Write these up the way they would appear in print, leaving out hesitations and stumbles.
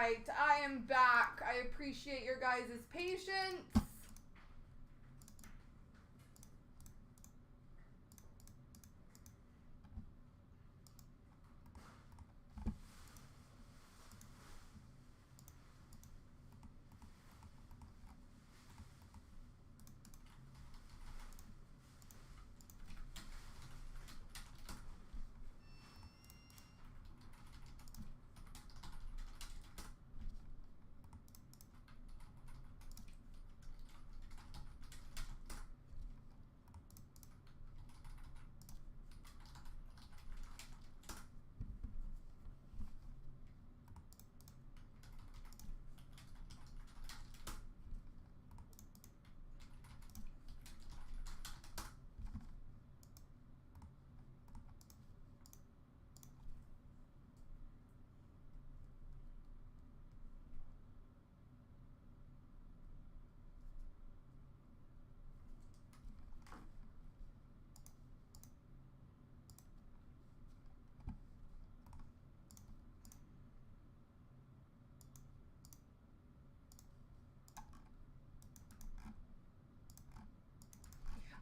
right, I am back. I appreciate your guys' patience.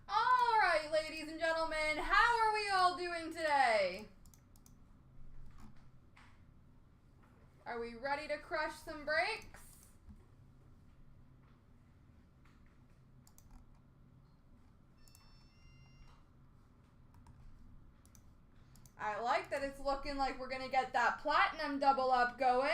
All right, ladies and gentlemen, how are we all doing today? Are we ready to crush some breaks? I like that it's looking like we're going to get that platinum double up going.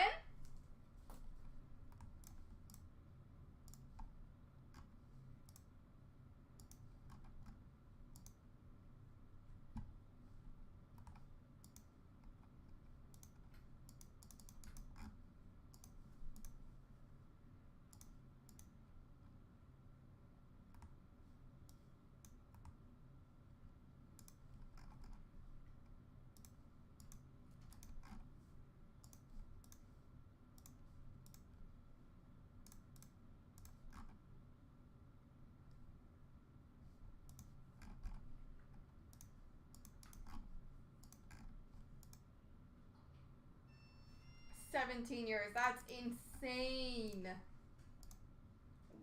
$17, that's insane.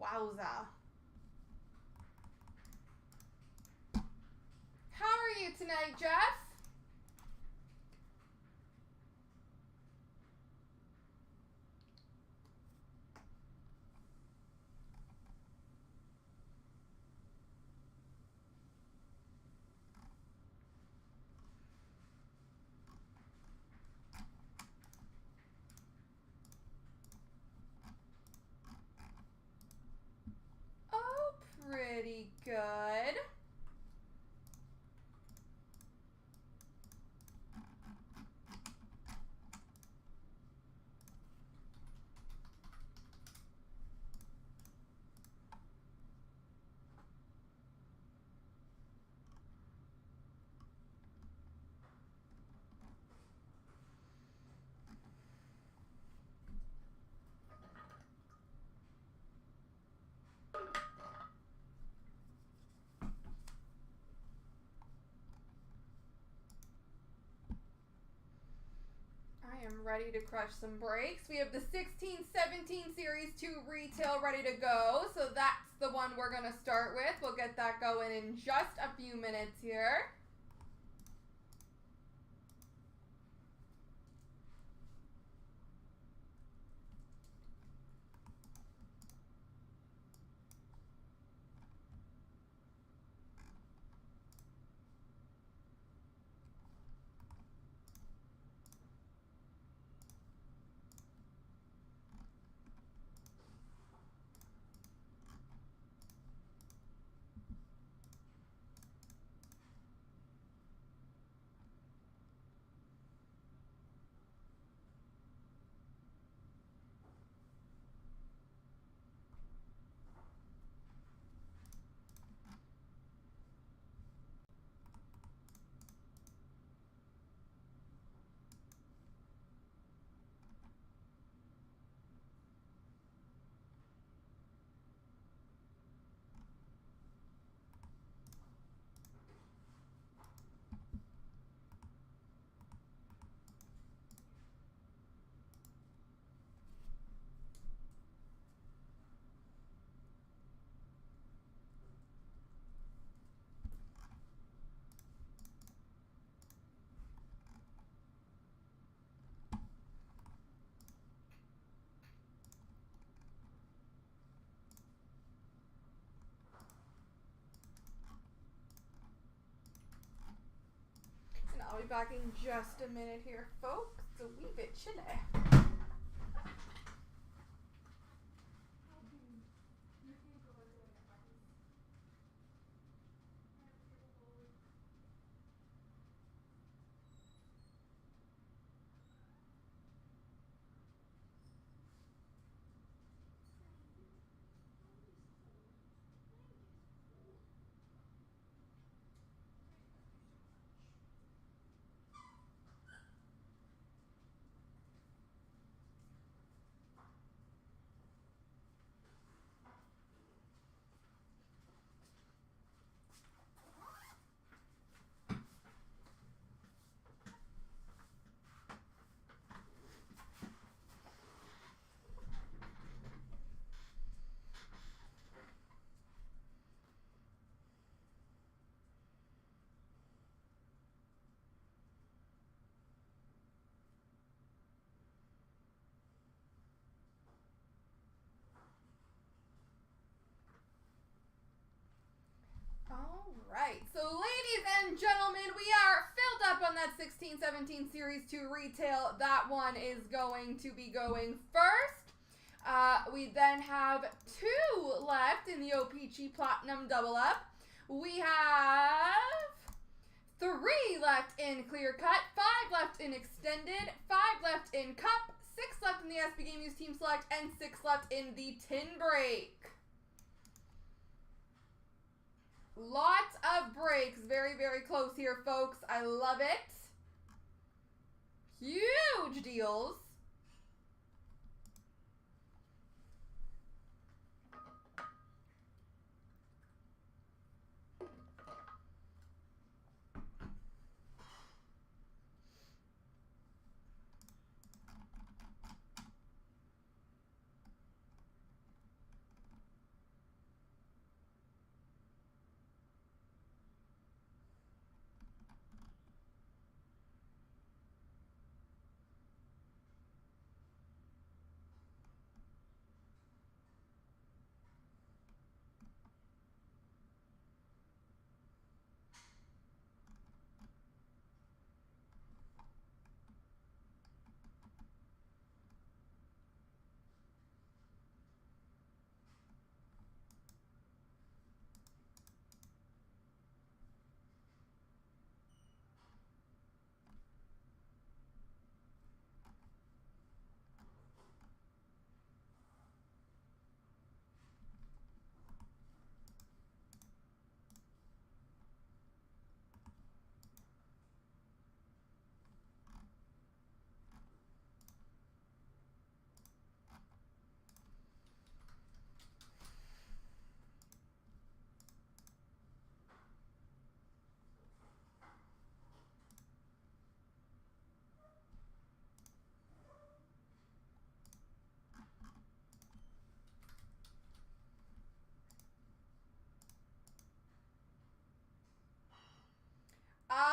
Wowza. How are you tonight, Jeff? Oh, pretty good. I am ready to crush some breaks. We have the 16-17 Series 2 retail ready to go. So that's the one we're going to start with. We'll get that going in just a few minutes here. back in just a minute here, folks. It's a wee bit chilly. Alright, so ladies and gentlemen, we are filled up on that 16-17 Series 2 retail. That one is going to be going first. We then have 2 left in the OPG Platinum Double Up. We have 3 left in Clear Cut, 5 left in Extended, 5 left in Cup, 6 left in the SB Game Use Team Select, and 6 left in the Tin Break. Lots of breaks. Very, very close here, folks. I love it. Huge deals.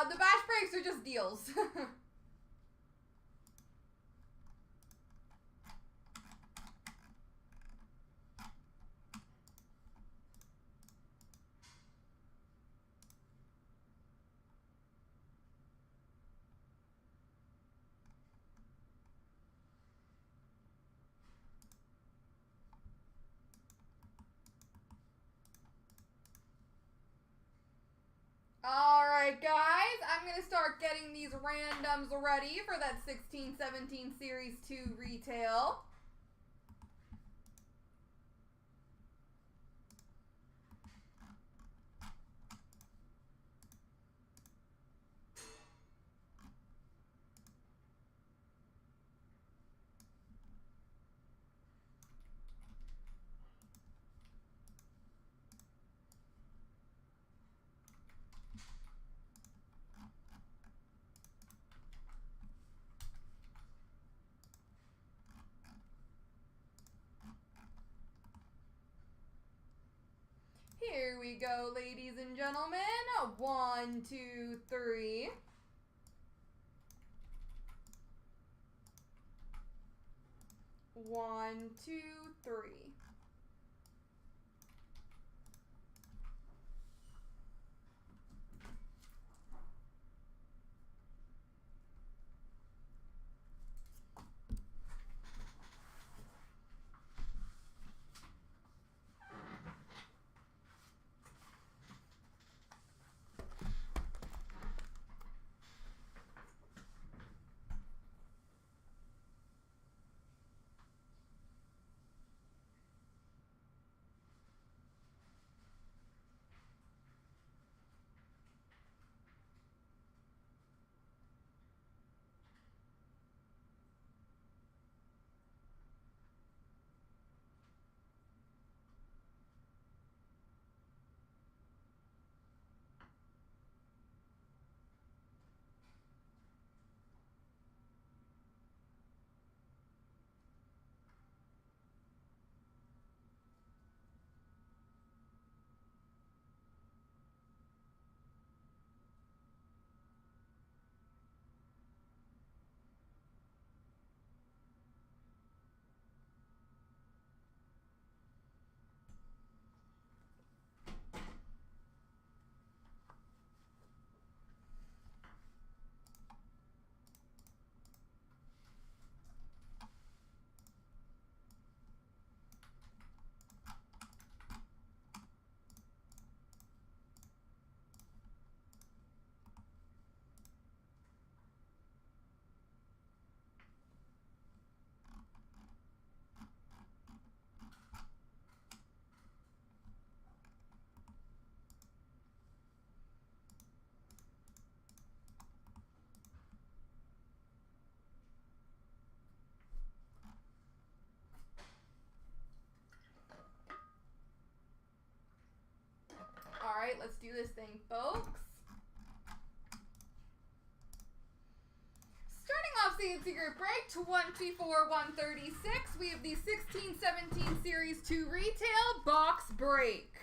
The bash breaks are just deals. Alright guys, I'm going to start getting these randoms ready for that 16-17 Series 2 retail. Here we go, ladies and gentlemen. 1, 2, 3. One, two, three. right, let's do this thing, folks. Starting off CNC Group Break, 24-136, we have the 16-17 Series 2 Retail Box Break.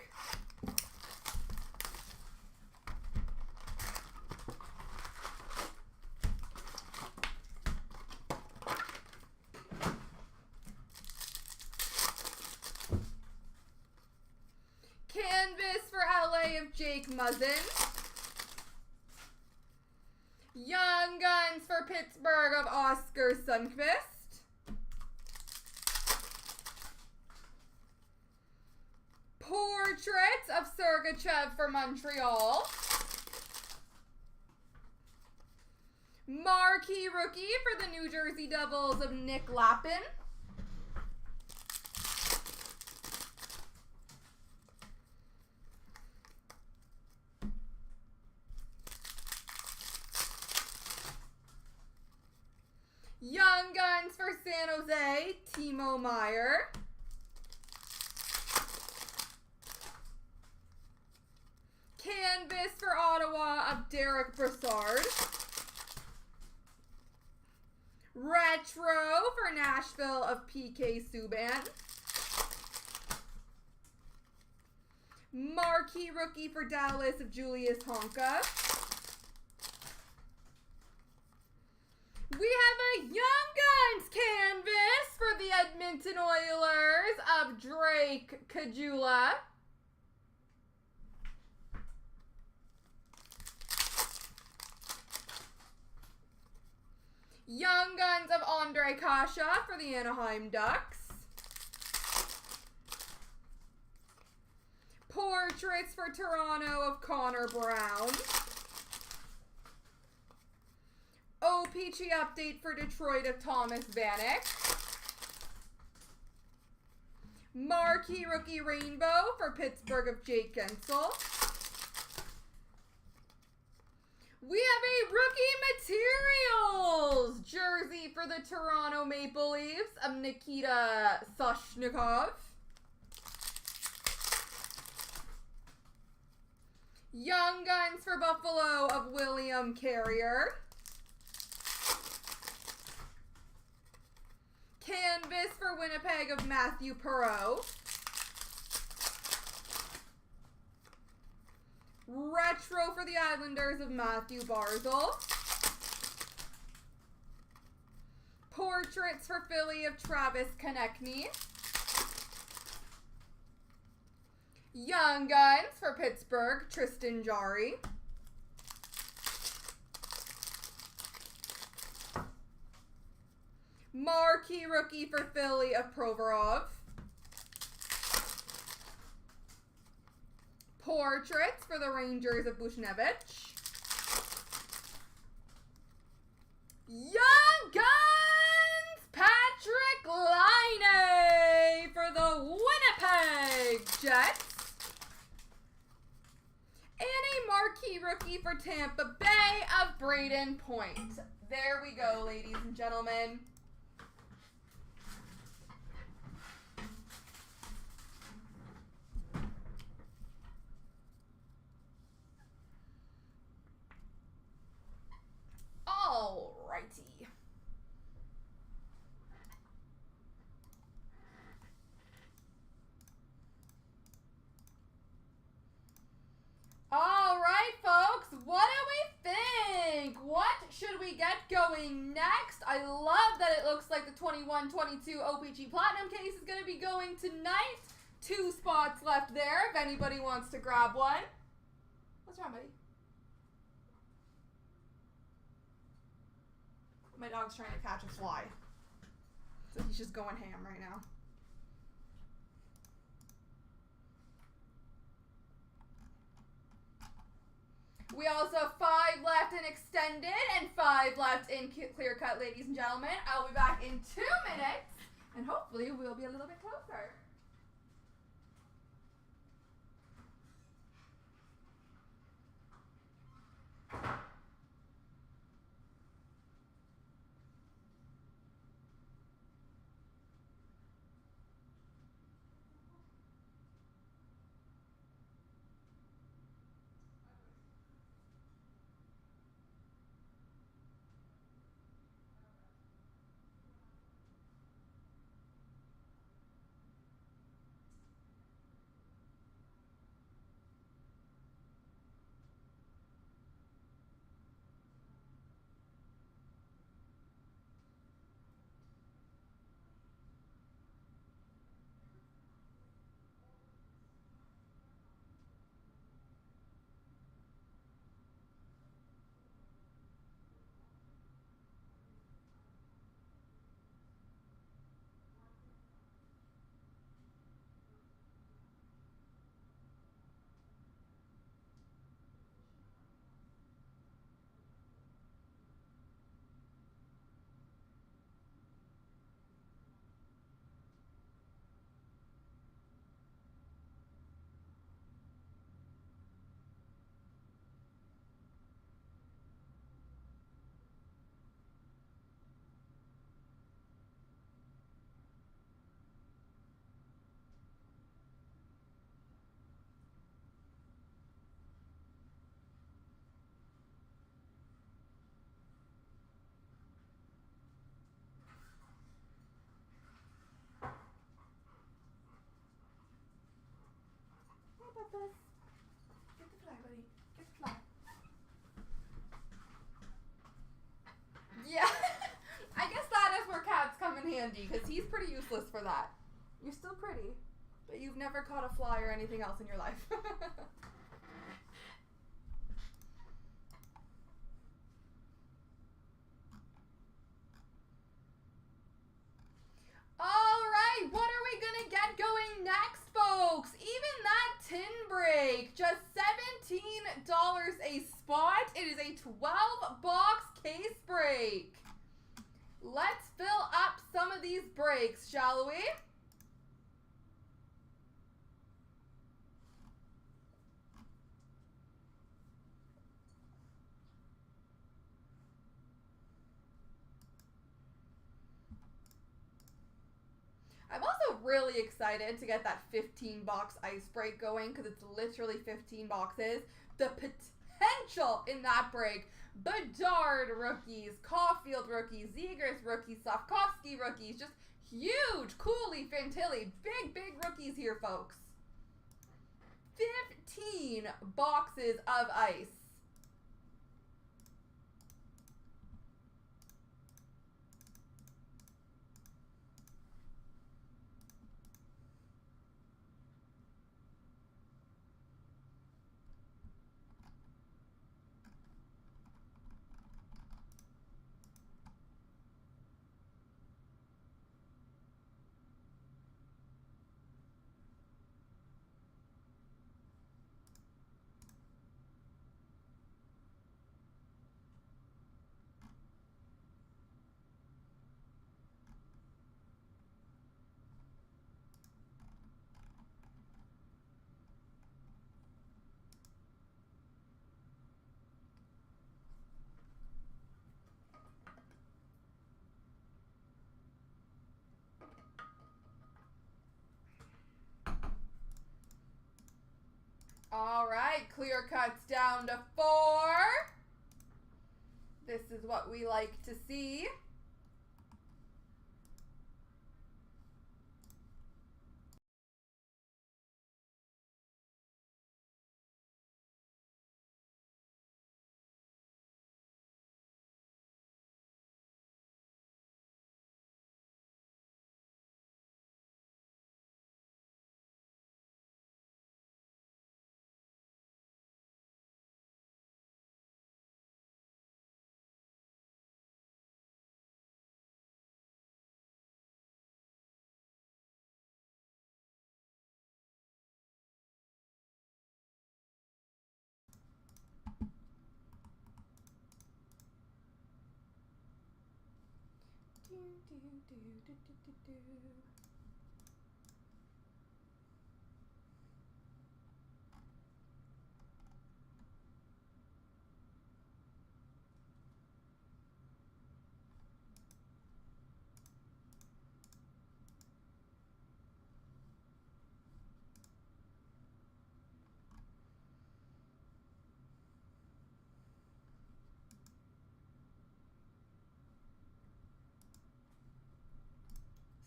Canvas for LA of Jake Muzzin. Young Guns for Pittsburgh of Oscar Sundqvist. Portraits of Sergachev for Montreal. Marquee Rookie for the New Jersey Devils of Nick Lappin. Young Guns for San Jose, Timo Meier. Canvas for Ottawa of Derek Brassard. Retro for Nashville of PK Subban. Marquee Rookie for Dallas of Julius Honka. We have a Young Guns canvas for the Edmonton Oilers of Drake Caggiula. Young Guns of Ondrej Kase for the Anaheim Ducks. Portraits for Toronto of Connor Brown. OPG update for Detroit of Thomas Vanek. Marquee Rookie Rainbow for Pittsburgh of Jake Gensel. We have a Rookie Materials jersey for the Toronto Maple Leafs of Nikita Soshnikov. Young Guns for Buffalo of William Carrier. Canvas for Winnipeg of Matthew Perreault. Retro for the Islanders of Matthew Barzal. Portraits for Philly of Travis Konechny. Young Guns for Pittsburgh, Tristan Jarry. Marquee Rookie for Philly of Provorov. Portraits for the Rangers of Buchnevich. Young Guns Patrick Laine for the Winnipeg Jets. And a Marquee Rookie for Tampa Bay of Braden Point. There we go, ladies and gentlemen. Alrighty. All right, folks, what do we think? What should we get going next? I love that it looks like the 21-22 OPG Platinum case is going to be going tonight. 2 spots left there if anybody wants to grab one. What's wrong, buddy? My dog's trying to catch a fly. So he's just going ham right now. We also have 5 left in extended and 5 left in clear cut, ladies and gentlemen. I'll be back in 2 minutes, and hopefully we'll be a little bit closer. Andy, because he's pretty useless for that. You're still pretty, but you've never caught a fly or anything else in your life. Alright, what are we gonna get going next, folks? Even that tin break, just $17 a spot. It is a 12-box case break. Let's fill up some of these breaks, shall we? I'm also really excited to get that 15-box ice break going because it's literally 15 boxes. The potential in that break. Bedard rookies, Caulfield rookies, Zegers rookies, Slavkovsky rookies. Just huge. Cooley, Fantilli. Big rookies here, folks. 15 boxes of ice. All right, clear cuts down to 4. This is what we like to see.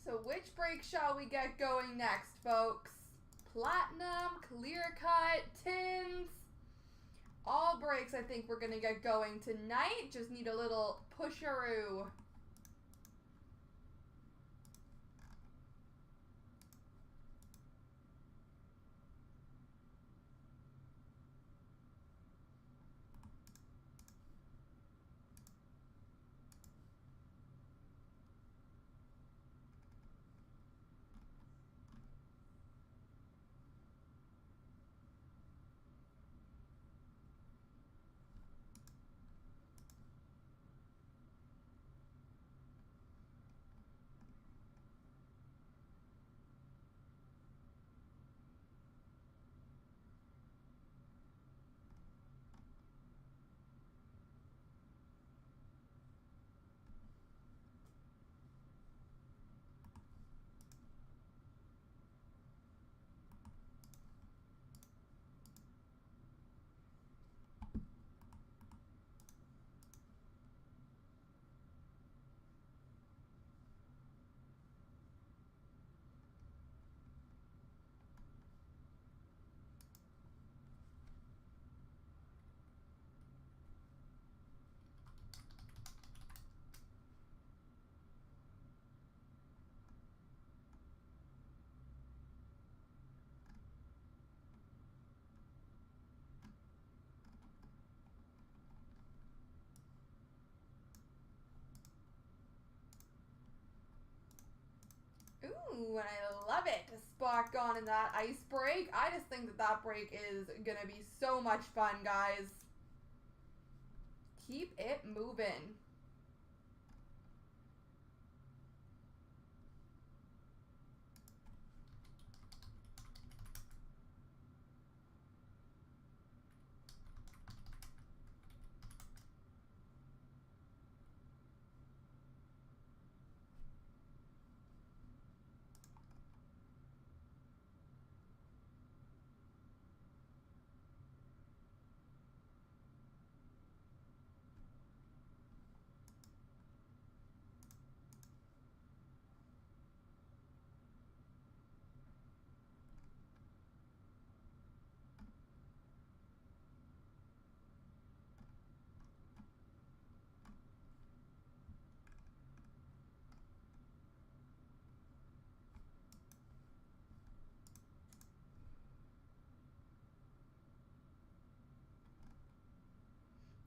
So which break shall we get going next, folks? Platinum, clear cut, tins. All breaks I think we're going to get going tonight. Just need a little pusharoo. Ooh, and I love it. A spot gone in that ice break. I just think that that break is going to be so much fun, guys. Keep it moving.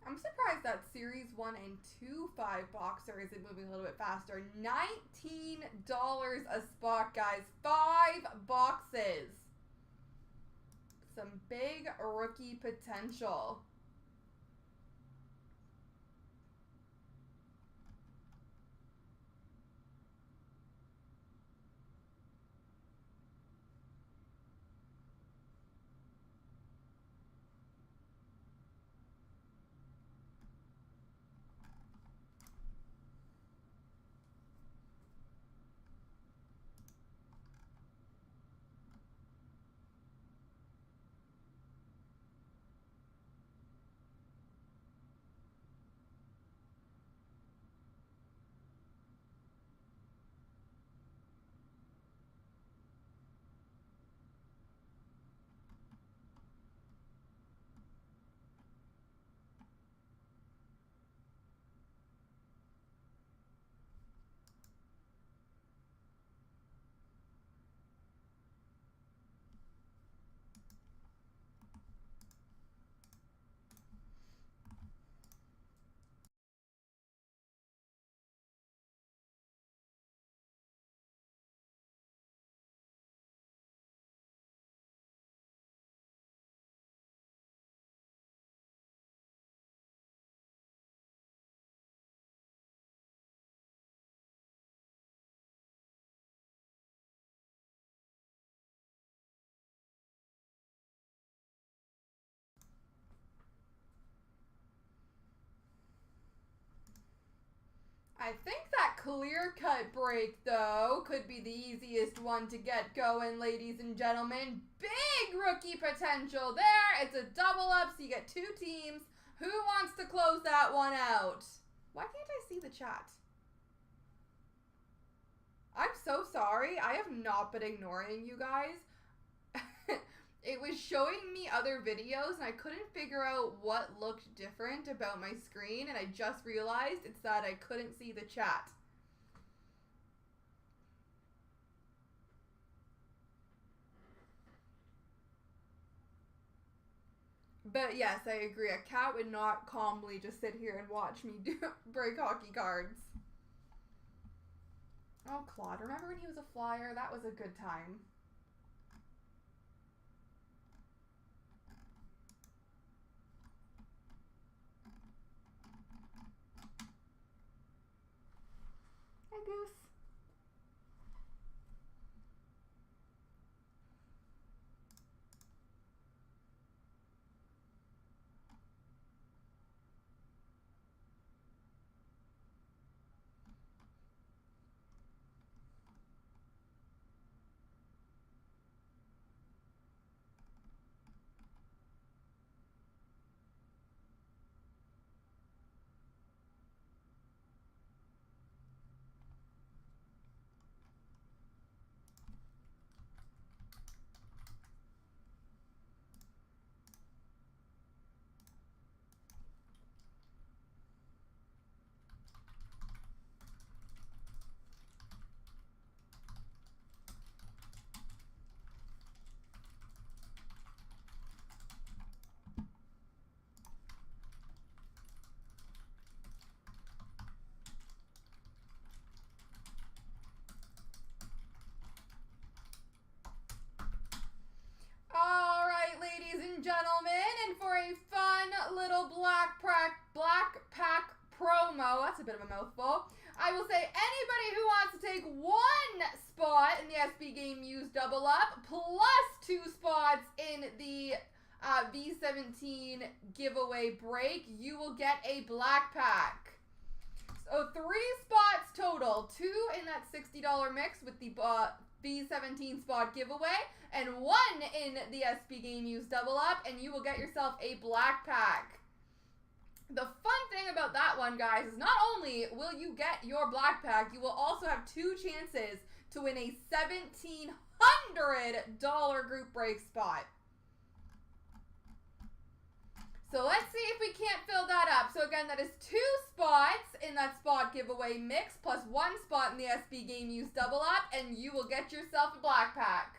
I'm surprised that Series 1 and 2 5-boxer isn't moving a little bit faster. $19 a spot, guys. 5 boxes. Some big rookie potential. I think that clear cut break, though, could be the easiest one to get going, ladies and gentlemen. Big rookie potential there. It's a double up, so you get 2 teams. Who wants to close that one out? Why can't I see the chat? I'm so sorry. I have not been ignoring you guys. It was showing me other videos and I couldn't figure out what looked different about my screen, and I just realized it's that I couldn't see the chat. But yes, I agree. A cat would not calmly just sit here and watch me break hockey cards. Oh, Claude, remember when he was a Flyer? That was a good time. Hi, Goose. that's a bit of a mouthful. I will say anybody who wants to take 1 spot in the SB Game Used Double Up plus 2 spots in the V17 giveaway break, you will get a black pack. So 3 spots total, 2 in that $60 mix with the V17 spot giveaway, and 1 in the SB Game Used Double Up, and you will get yourself a black pack. The fun thing about that one, guys, is not only will you get your black pack, you will also have 2 chances to win a $1,700 group break spot. So let's see if we can't fill that up. So again, that is 2 spots in that spot giveaway mix, plus 1 spot in the SB Game Used Double Up, and you will get yourself a black pack.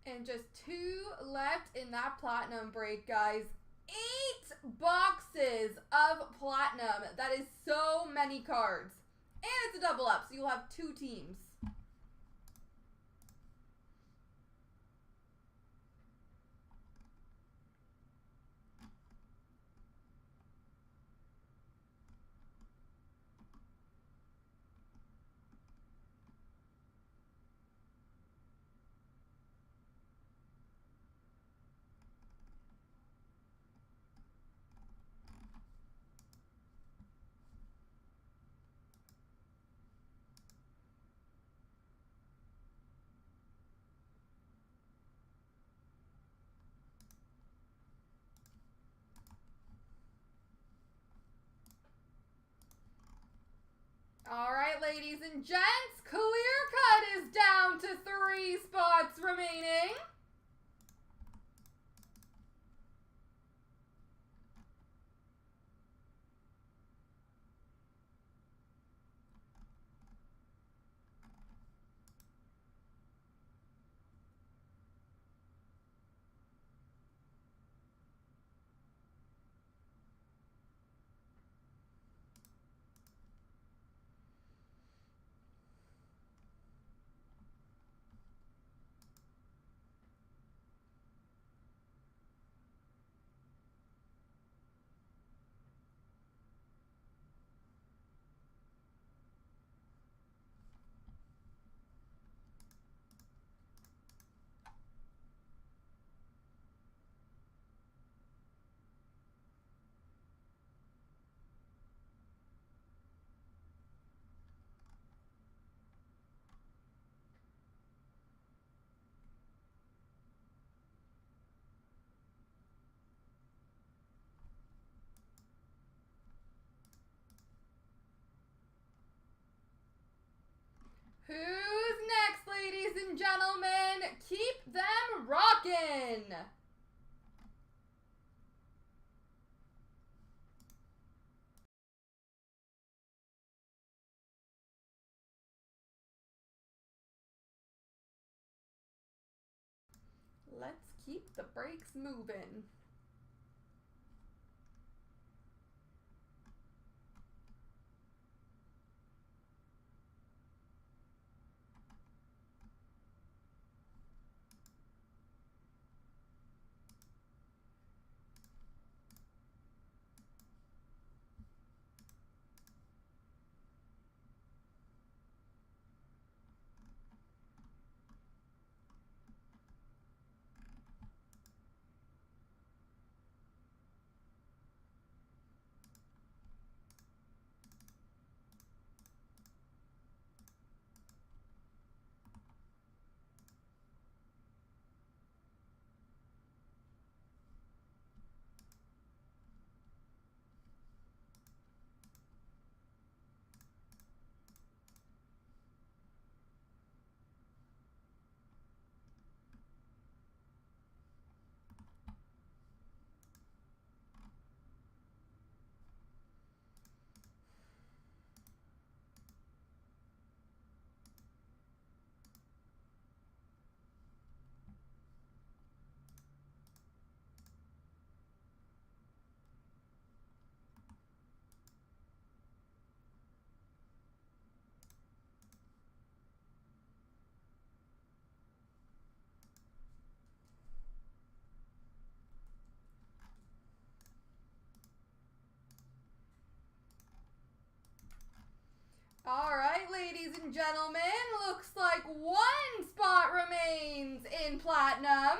And just 2 left in that platinum break, guys. 8 boxes of platinum. That is so many cards. And it's a double up, so you'll have 2 teams. All right, ladies and gents, clear cut is down to 3 spots remaining. Who's next, ladies and gentlemen? Keep them rockin'. Let's keep the breaks moving. ladies and gentlemen. Looks like one spot remains in platinum.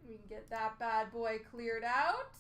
We can get that bad boy cleared out.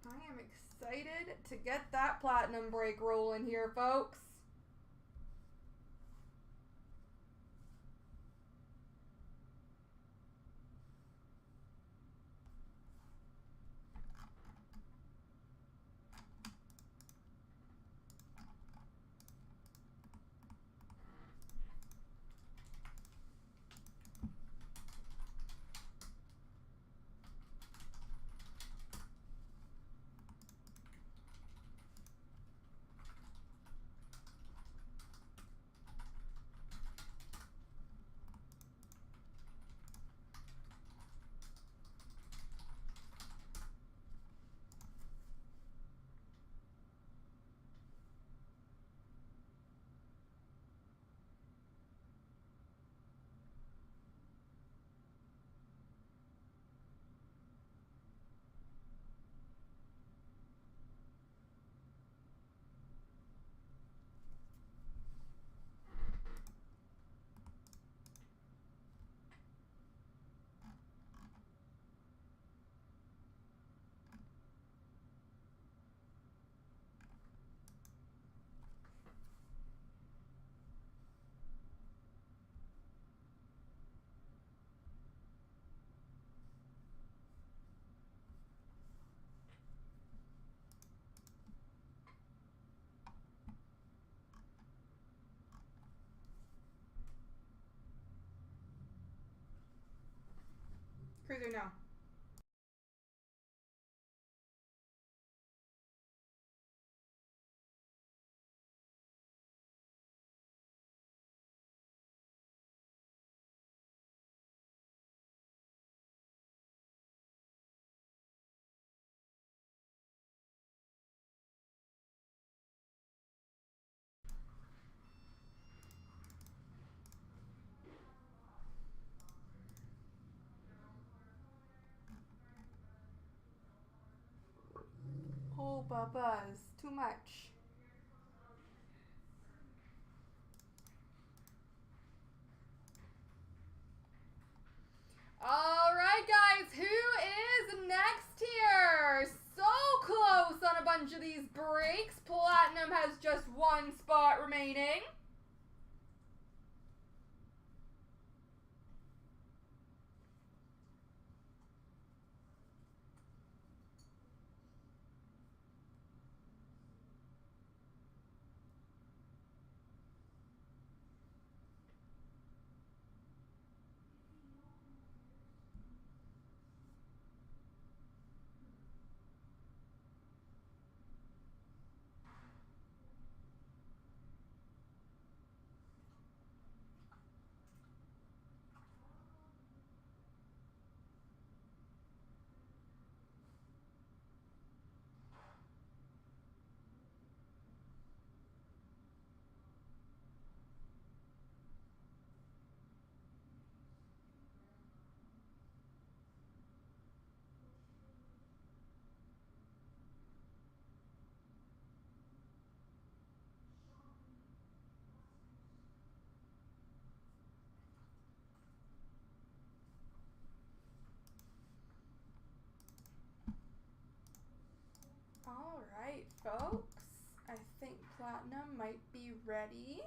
I am excited to get that platinum break rolling here, folks. Oh, Bubba's too much. All right, guys, who is next here? So close on a bunch of these breaks. Platinum has just one spot remaining. All right, folks. I think Platinum might be ready.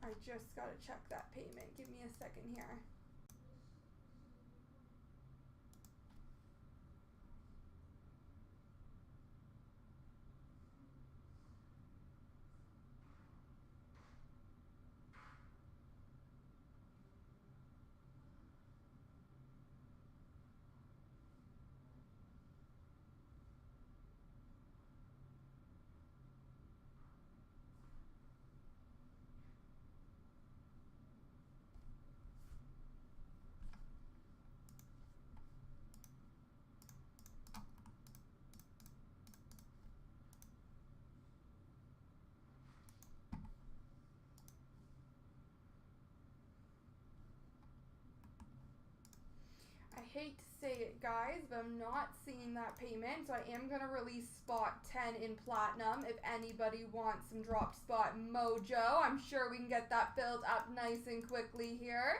I just got to check that payment. Give me a second here. I hate to say it, guys, but I'm not seeing that payment, so I am going to release spot 10 in Platinum. If anybody wants some drop spot mojo, I'm sure we can get that filled up nice and quickly here.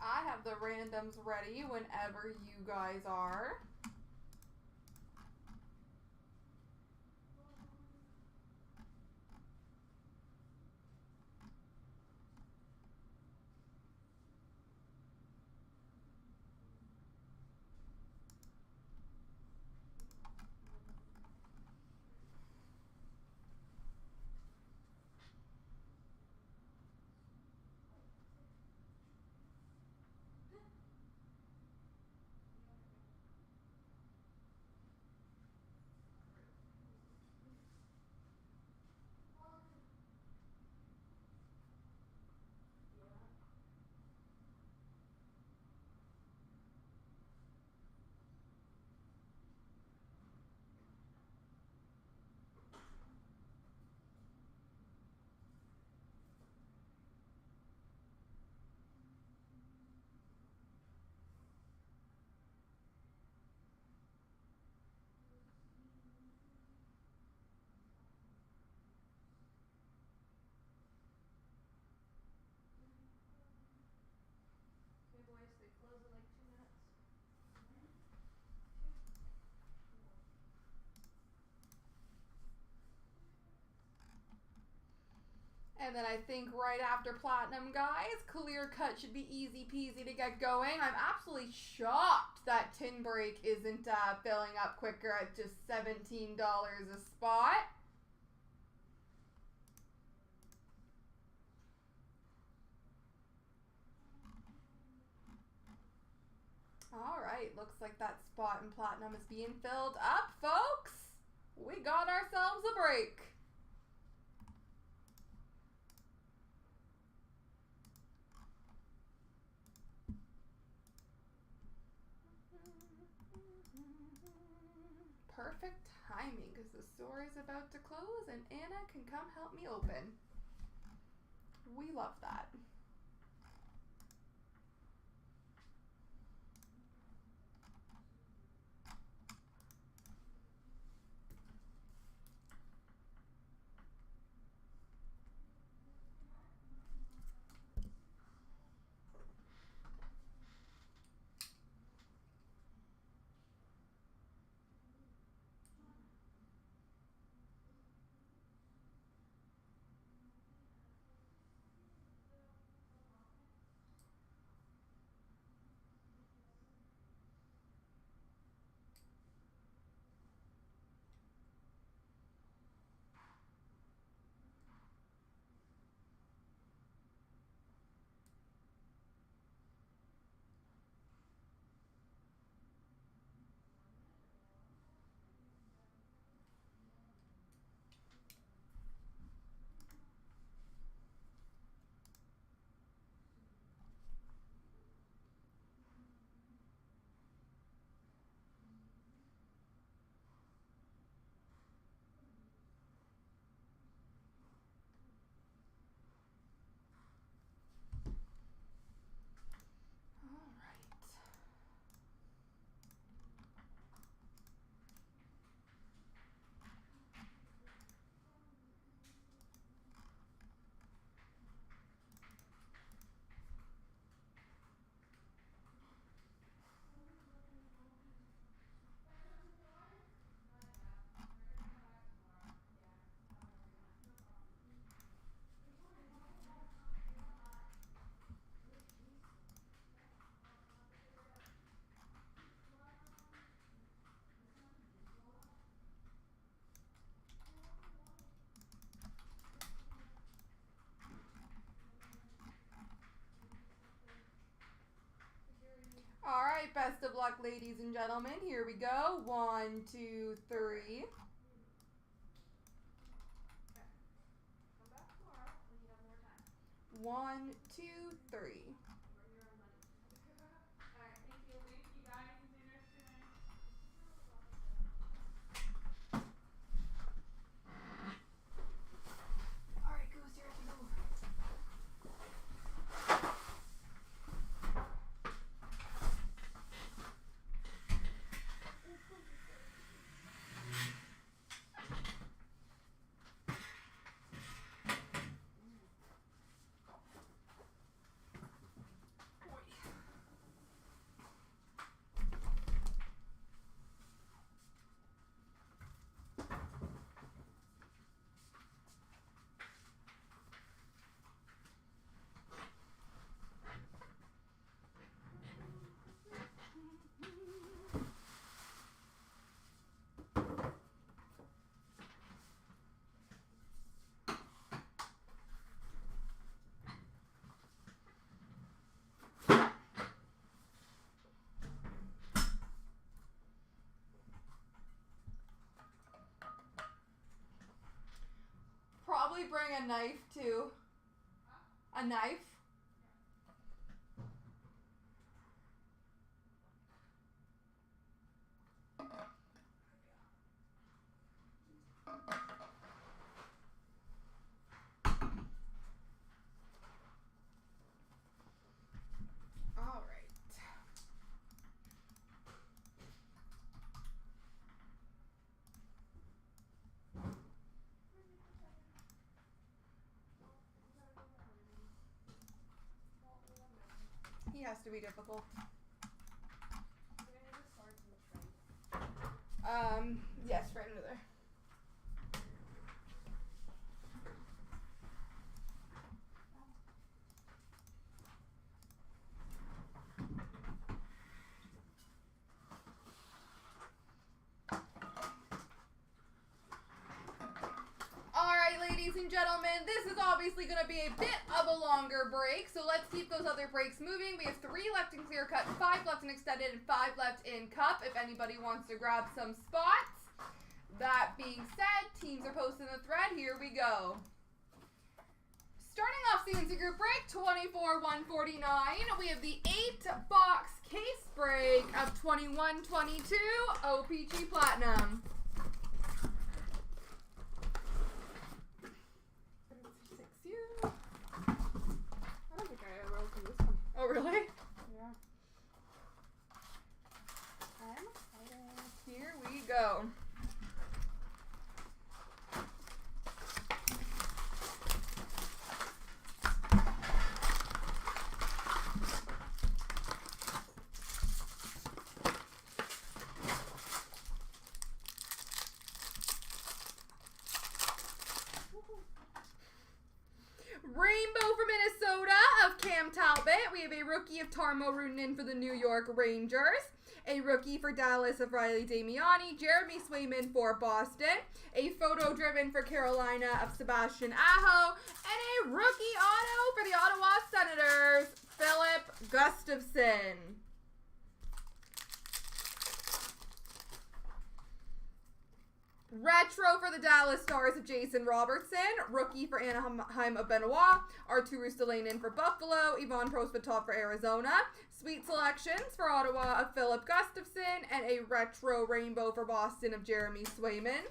I have the randoms ready whenever you guys are. And then I think right after platinum, guys, clear cut should be easy peasy to get going. I'm absolutely shocked that tin break isn't filling up quicker at just $17 a spot. All right, looks like that spot in platinum is being filled up, folks. We got ourselves a break. Perfect timing because the store is about to close and Anna can come help me open. We love that. All right, best of luck, ladies and gentlemen. Here we go. 1, 2, 3. Come back tomorrow when you have more time. 1, 2, 3. Alright, thank you. Thank you guys. Enjoy the rest of your night. All right, go, Sarah, go. Probably bring a knife too. A knife. All right. He has to be difficult. Yes, right under there. gentlemen, this is obviously going to be a bit of a longer break, so let's keep those other breaks moving. We have 3 left in clear cut, 5 left in extended, and 5 left in cup if anybody wants to grab some spots. That being said, teams are posting the thread. Here we go. Starting off Cnc Group Break, 24-149, we have the 8-box case break of 21-22 OPG Platinum. I don't think I ever opened this one. Oh, really? Yeah. I'm excited. Here we go. Rainbow for Minnesota of Cam Talbot. We have a rookie of Tarmo Rudinen for the New York Rangers. A rookie for Dallas of Riley Damiani. Jeremy Swayman for Boston. A photo driven for Carolina of Sebastian Aho. And a rookie auto for the Ottawa Senators, Philip Gustafson. Retro for the Dallas Stars of Jason Robertson. Rookie for Anaheim of Benoit. Arturu Stalainen for Buffalo. Ivan Prosvetov for Arizona. Sweet selections for Ottawa of Philip Gustafson. And a retro rainbow for Boston of Jeremy Swayman.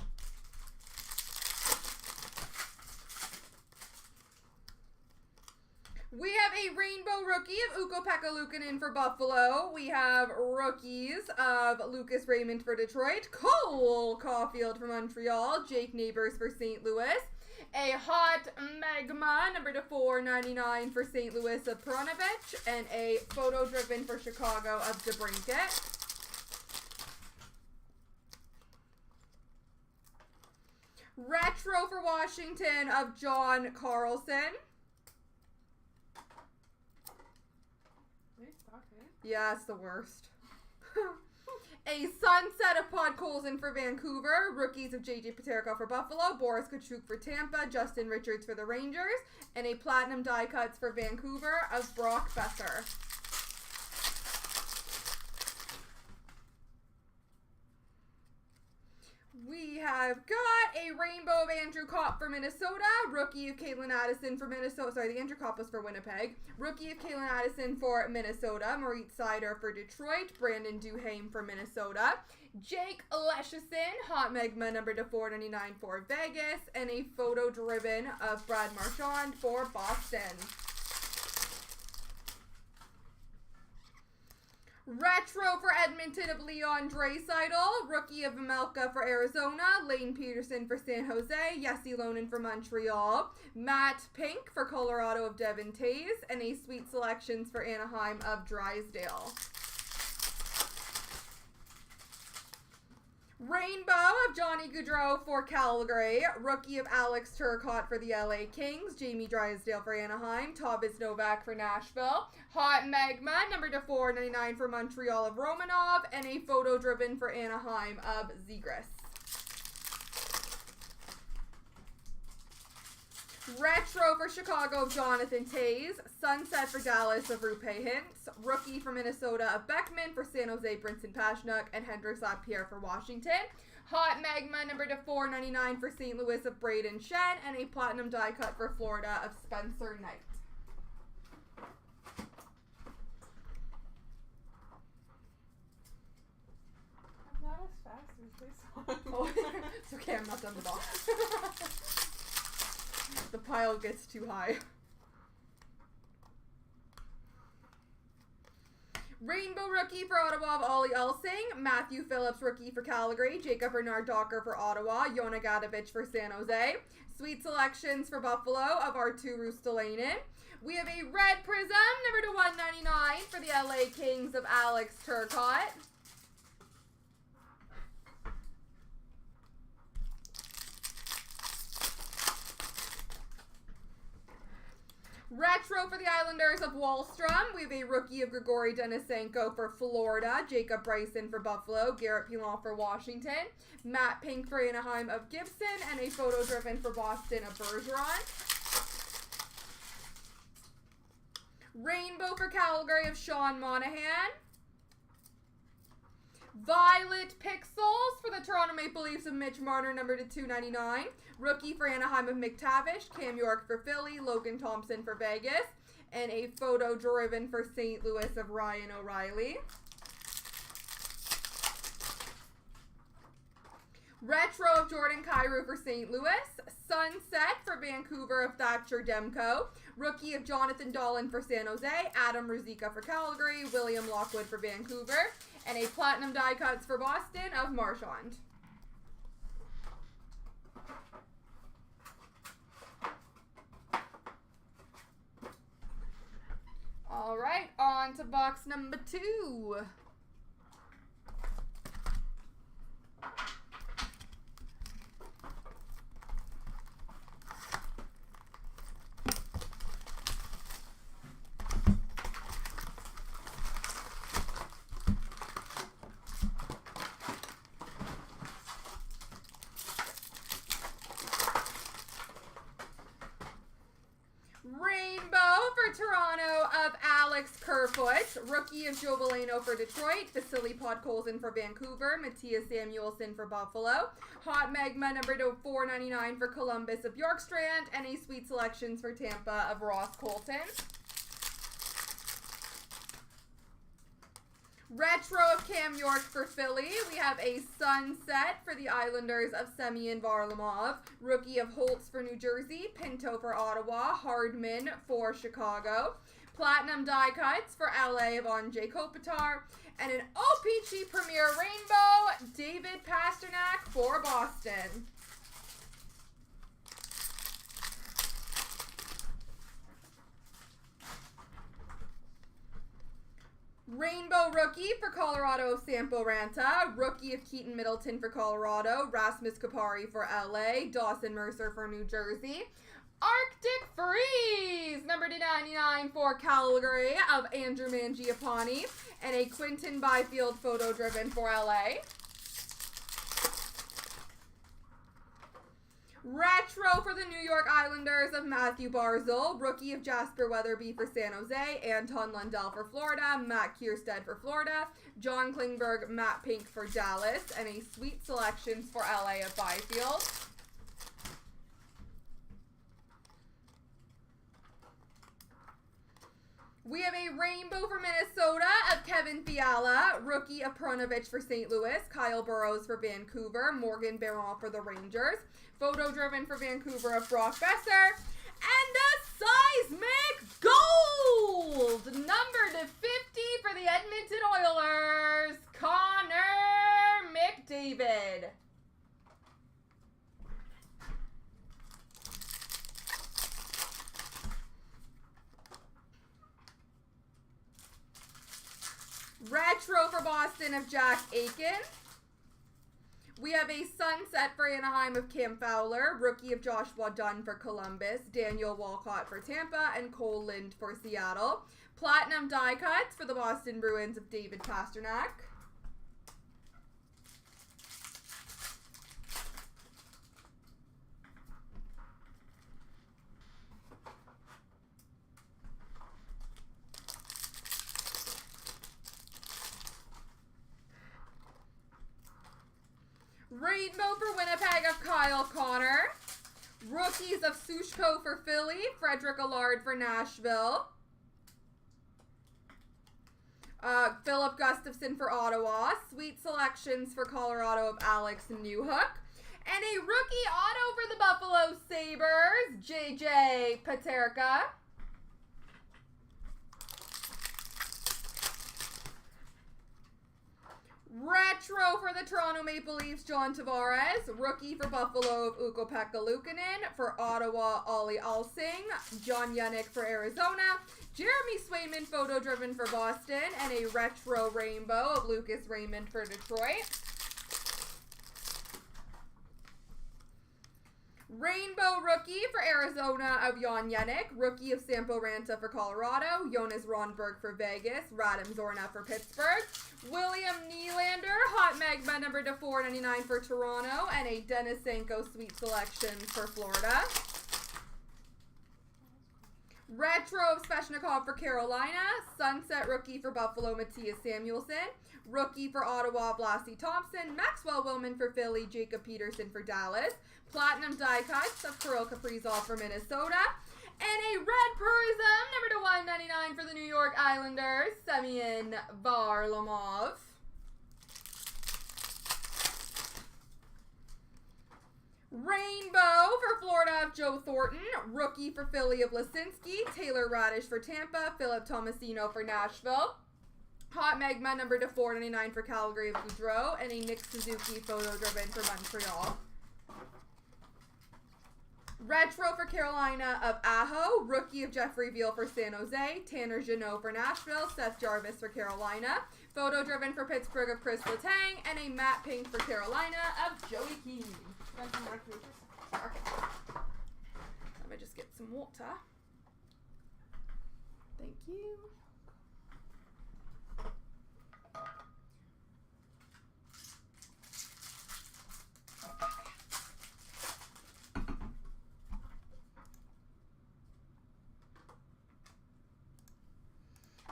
We have a rainbow rookie of Ukko-Pekka Luukkonen for Buffalo. We have rookies of Lucas Raymond for Detroit. Cole Caulfield for Montreal. Jake Neighbors for St. Louis. A hot magma, number to 499 for St. Louis of Perunovich. And a photo driven for Chicago of DeBrincat. Retro for Washington of John Carlson. Yeah, it's the worst. A sunset of Podkolzin for Vancouver. Rookies of J.J. Paterka for Buffalo. Boris Kachuk for Tampa. Justin Richards for the Rangers. And a platinum die cuts for Vancouver of Brock Besser. We have got a rainbow of Andrew Kopp for Minnesota. Rookie of Caitlin Addison for Minnesota. Sorry, the Andrew Kopp was for Winnipeg. Rookie of Caitlin Addison for Minnesota. Maurice Sider for Detroit. Brandon Duhaime for Minnesota. Jake Leschyshyn, hot magma number to 499 for Vegas. And a photo driven of Brad Marchand for Boston. Retro for Edmonton of Leon Draisaitl. Rookie of Amelka for Arizona. Lane Peterson for San Jose. Yessi Lonen for Montreal. Matt Pink for Colorado of Devin Tays. And a sweet selections for Anaheim of Drysdale. Rainbow of Johnny Gaudreau for Calgary. Rookie of Alex Turcotte for the LA Kings. Jamie Drysdale for Anaheim. Thomas Novak for Nashville. Hot magma, number to 499 for Montreal of Romanov. And a photo driven for Anaheim of Zegras. Retro for Chicago of Jonathan Tays. Sunset for Dallas of Rupe Hintz. Rookie for Minnesota of Beckman. For San Jose, Brinson Pashnuk. And Hendrix Lapierre for Washington. Hot magma, number to 499 for St. Louis of Braden Shen. And a platinum die cut for Florida of Spencer Knight. I'm not as fast as this one. Oh, it's okay, I'm not done the box. The pile gets too high. Rainbow rookie for Ottawa of Ollie Elsing. Matthew Phillips rookie for Calgary. Jacob Bernard Docker for Ottawa. Yona Gadovich for San Jose. Sweet selections for Buffalo of Arturu Stalainen. We have a red prism, number to 199 for the LA Kings of Alex Turcotte. Retro Retro for the Islanders of Wallstrom. We have a rookie of Grigory Denisenko for Florida. Jacob Bryson for Buffalo. Garrett Pilon for Washington. Matt Pink for Anaheim of Gibson. And a photo driven for Boston of Bergeron. Rainbow for Calgary of Sean Monahan. Violet Pixels for the Toronto Maple Leafs of Mitch Marner, number /299. Rookie for Anaheim of McTavish. Cam York for Philly. Logan Thompson for Vegas. And a photo driven for St. Louis of Ryan O'Reilly. Retro of Jordan Kyrou for St. Louis. Sunset for Vancouver of Thatcher Demko. Rookie of Jonathan Dolan for San Jose. Adam Ruzicka for Calgary. William Lockwood for Vancouver. And a platinum die cuts for Boston of Marchand. All right, on to box number 2. Rainbow for Toronto of Alex Kerfoot. Rookie of Joe Veleno for Detroit. Vasily Podkolzin for Vancouver. Matthias Samuelsson for Buffalo. Hot Magma number /499 for Columbus of Bjorkstrand. And a Sweet Selections for Tampa of Ross Colton. Retro of Cam York for Philly. We have a Sunset for the Islanders of Semyon Varlamov. Rookie of Holtz for New Jersey. Pinto for Ottawa. Hardman for Chicago. Platinum die cuts for LA of Andrei Kopitar. And an OPG Premier Rainbow, David Pastrnak for Boston. Rainbow rookie for Colorado, Sampo Ranta. Rookie of Keaton Middleton for Colorado. Rasmus Kupari for LA. Dawson Mercer for New Jersey. Arctic Freeze, number /99 for Calgary of Andrew Mangiapane. And a Quinton Byfield photo driven for LA. Retro for the New York Islanders of Matthew Barzal. Rookie of Jasper Weatherby for San Jose. Anton Lundell for Florida. Matt Kierstead for Florida. John Klingberg, Matt Pink for Dallas. And a Sweet Selections for LA of Byfield. We have a rainbow for Minnesota of Kevin Fiala. Rookie of Pronovich for St. Louis. Kyle Burrows for Vancouver. Morgan Barron for the Rangers. Photo driven for Vancouver of Brock Besser. And a Seismic Gold! Number /50 for the Edmonton Oilers. Connor McDavid. Retro for Boston of Jack Aiken. We have a Sunset for Anaheim of Cam Fowler. Rookie of Joshua Dunn for Columbus. Daniel Walcott for Tampa. And Cole Lind for Seattle. Platinum die cuts for the Boston Bruins of David Pastrnak. Rainbow for Winnipeg of Kyle Connor. Rookies of Sushko for Philly. Frederick Allard for Nashville. Philip Gustafson for Ottawa. Sweet Selections for Colorado of Alex Newhook. And a rookie auto for the Buffalo Sabres, JJ Paterka. Retro for the Toronto Maple Leafs, John Tavares. Rookie for Buffalo of Ukko-Pekka Luukkonen. For Ottawa, Ollie Alsing. John Yannick for Arizona. Jeremy Swayman photo driven for Boston. And a retro rainbow of Lucas Raymond for Detroit. Rainbow rookie for Arizona of Jan Yenik. Rookie of Sampo Ranta for Colorado. Jonas Ronberg for Vegas. Radim Zorna for Pittsburgh. William Nylander, hot magma number to 499 for Toronto. And a Denisenko sweet selection for Florida. Retro of Svechnikov for Carolina. Sunset rookie for Buffalo, Matthias Samuelsson. Rookie for Ottawa, Blassie Thompson. Maxwell Wilman for Philly, Jacob Peterson for Dallas. Platinum die cuts of Kirill Kaprizov for Minnesota. And a red Prism, number to 199 for the New York Islanders, Semyon Varlamov. Rainbow for Florida of Joe Thornton. Rookie for Philly of Lisinski. Taylor Radish for Tampa. Philip Tomasino for Nashville. Hot Magma number to 499 for Calgary of Goudreau. And a Nick Suzuki photo driven for Montreal. Retro for Carolina of Aho. Rookie of Jeffrey Veal for San Jose. Tanner Jeannot for Nashville. Seth Jarvis for Carolina. Photo driven for Pittsburgh of Chris Letang. And a matte pink for Carolina of Joey Keane. Okay. Let me just get some water. Thank you.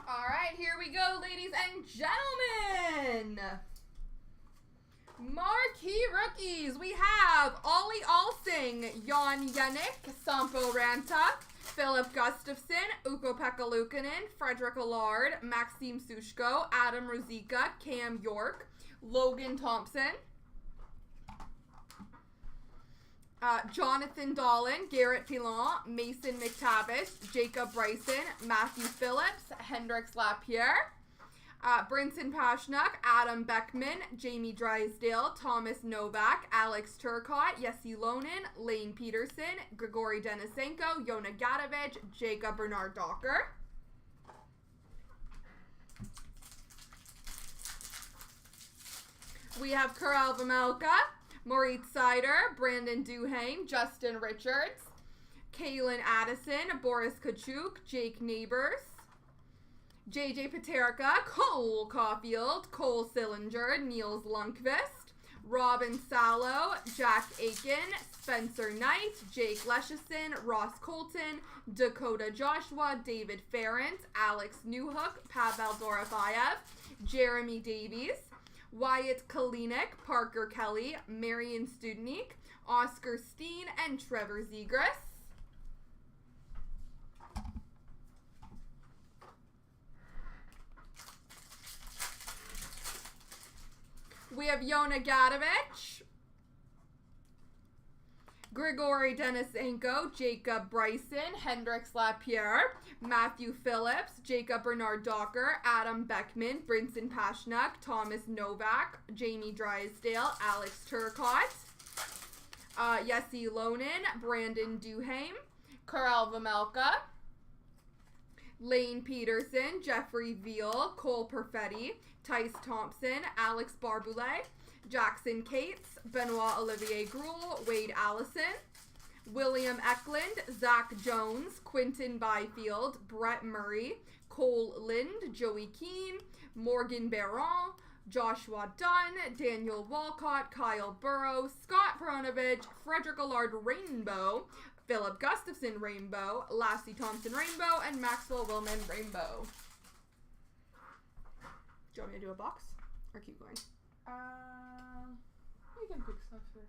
All right, here we go, ladies and gentlemen. Marquee rookies. We have Ollie Alsing, Jan Yenik, Sampo Ranta, Philip Gustafson, Ukko-Pekka Luukkonen, Frederick Allard, Maxime Sushko, Adam Ruzicka, Cam York, Logan Thompson, Jonathan Dolan, Garrett Pilon, Mason McTavish, Jacob Bryson, Matthew Phillips, Hendrix Lapierre, Brinson Pashnuk, Adam Beckman, Jamie Drysdale, Thomas Novak, Alex Turcotte, Jesse Lonen, Lane Peterson, Grigory Denisenko, Yona Gadovich, Jacob Bernard Docker. We have Karel Vejmelka, Moritz Seider, Brandon Duhaime, Justin Richards, Kalen Addison, Boris Kachuk, Jake Neighbors, JJ Paterka, Cole Caulfield, Cole Sillinger, Niels Lundqvist, Robin Salo, Jack Aiken, Spencer Knight, Jake Leschison, Ross Colton, Dakota Joshua, David Ferrant, Alex Newhook, Pavel Dorofeyev, Jeremy Davies, Wyatt Kalinick, Parker Kelly, Marian Studnik, Oscar Steen, and Trevor Zegras. We have Yona Gadovich, Grigory Denisenko, Jacob Bryson, Hendrix Lapierre, Matthew Phillips, Jacob Bernard Docker, Adam Beckman, Brinson Pashnuk, Thomas Novak, Jamie Drysdale, Alex Turcotte, Jesse Lonen, Brandon Duhaime, Karel Vejmelka, Lane Peterson, Jeffrey Veal, Cole Perfetti, Tice Thompson, Alex Barboulay, Jackson Cates, Benoit Olivier Gruel, Wade Allison, William Eklund, Zach Jones, Quinton Byfield, Brett Murray, Cole Lind, Joey Keane, Morgan Barron, Joshua Dunn, Daniel Walcott, Kyle Burrow, Scott Peronovich, Frederick Allard Rainbow, Philip Gustafson Rainbow, Lassie Thompson Rainbow, and Maxwell Wilman Rainbow. Do you want me to do a box or keep going? We can pick stuff here.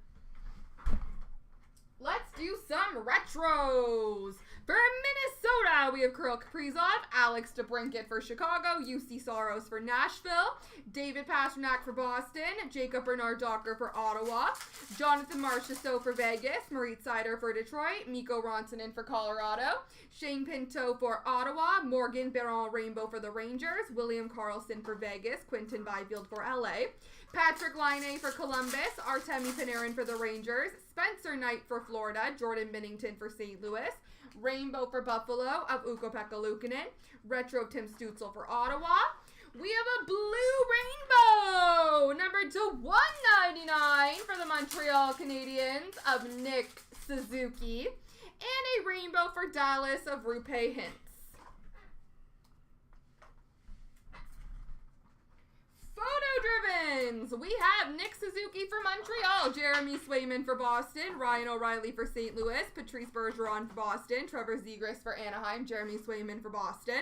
Let's do some retros. For Minnesota, we have Kirill Kaprizov, Alex DeBrincat for Chicago, UC Soros for Nashville, David Pastrnak for Boston, Jacob Bernard Docker for Ottawa, Jonathan Marchessault for Vegas, Moritz Seider for Detroit, Mikko Rantanen for Colorado, Shane Pinto for Ottawa, Morgan Barron Rainbow for the Rangers, William Karlsson for Vegas, Quinton Byfield for LA, Patrick Laine for Columbus, Artemi Panarin for the Rangers, Spencer Knight for Florida, Jordan Binnington for St. Louis, Rainbow for Buffalo of Ukko-Pekka Luukkonen, Retro of Tim Stützle for Ottawa. We have a blue rainbow, number to 199 for the Montreal Canadiens of Nick Suzuki. And a rainbow for Dallas of Rupe Hintz. Photo Drivens. We have Nick Suzuki for Montreal, Jeremy Swayman for Boston, Ryan O'Reilly for St. Louis, Patrice Bergeron for Boston, Trevor Zegras for Anaheim, Jeremy Swayman for Boston.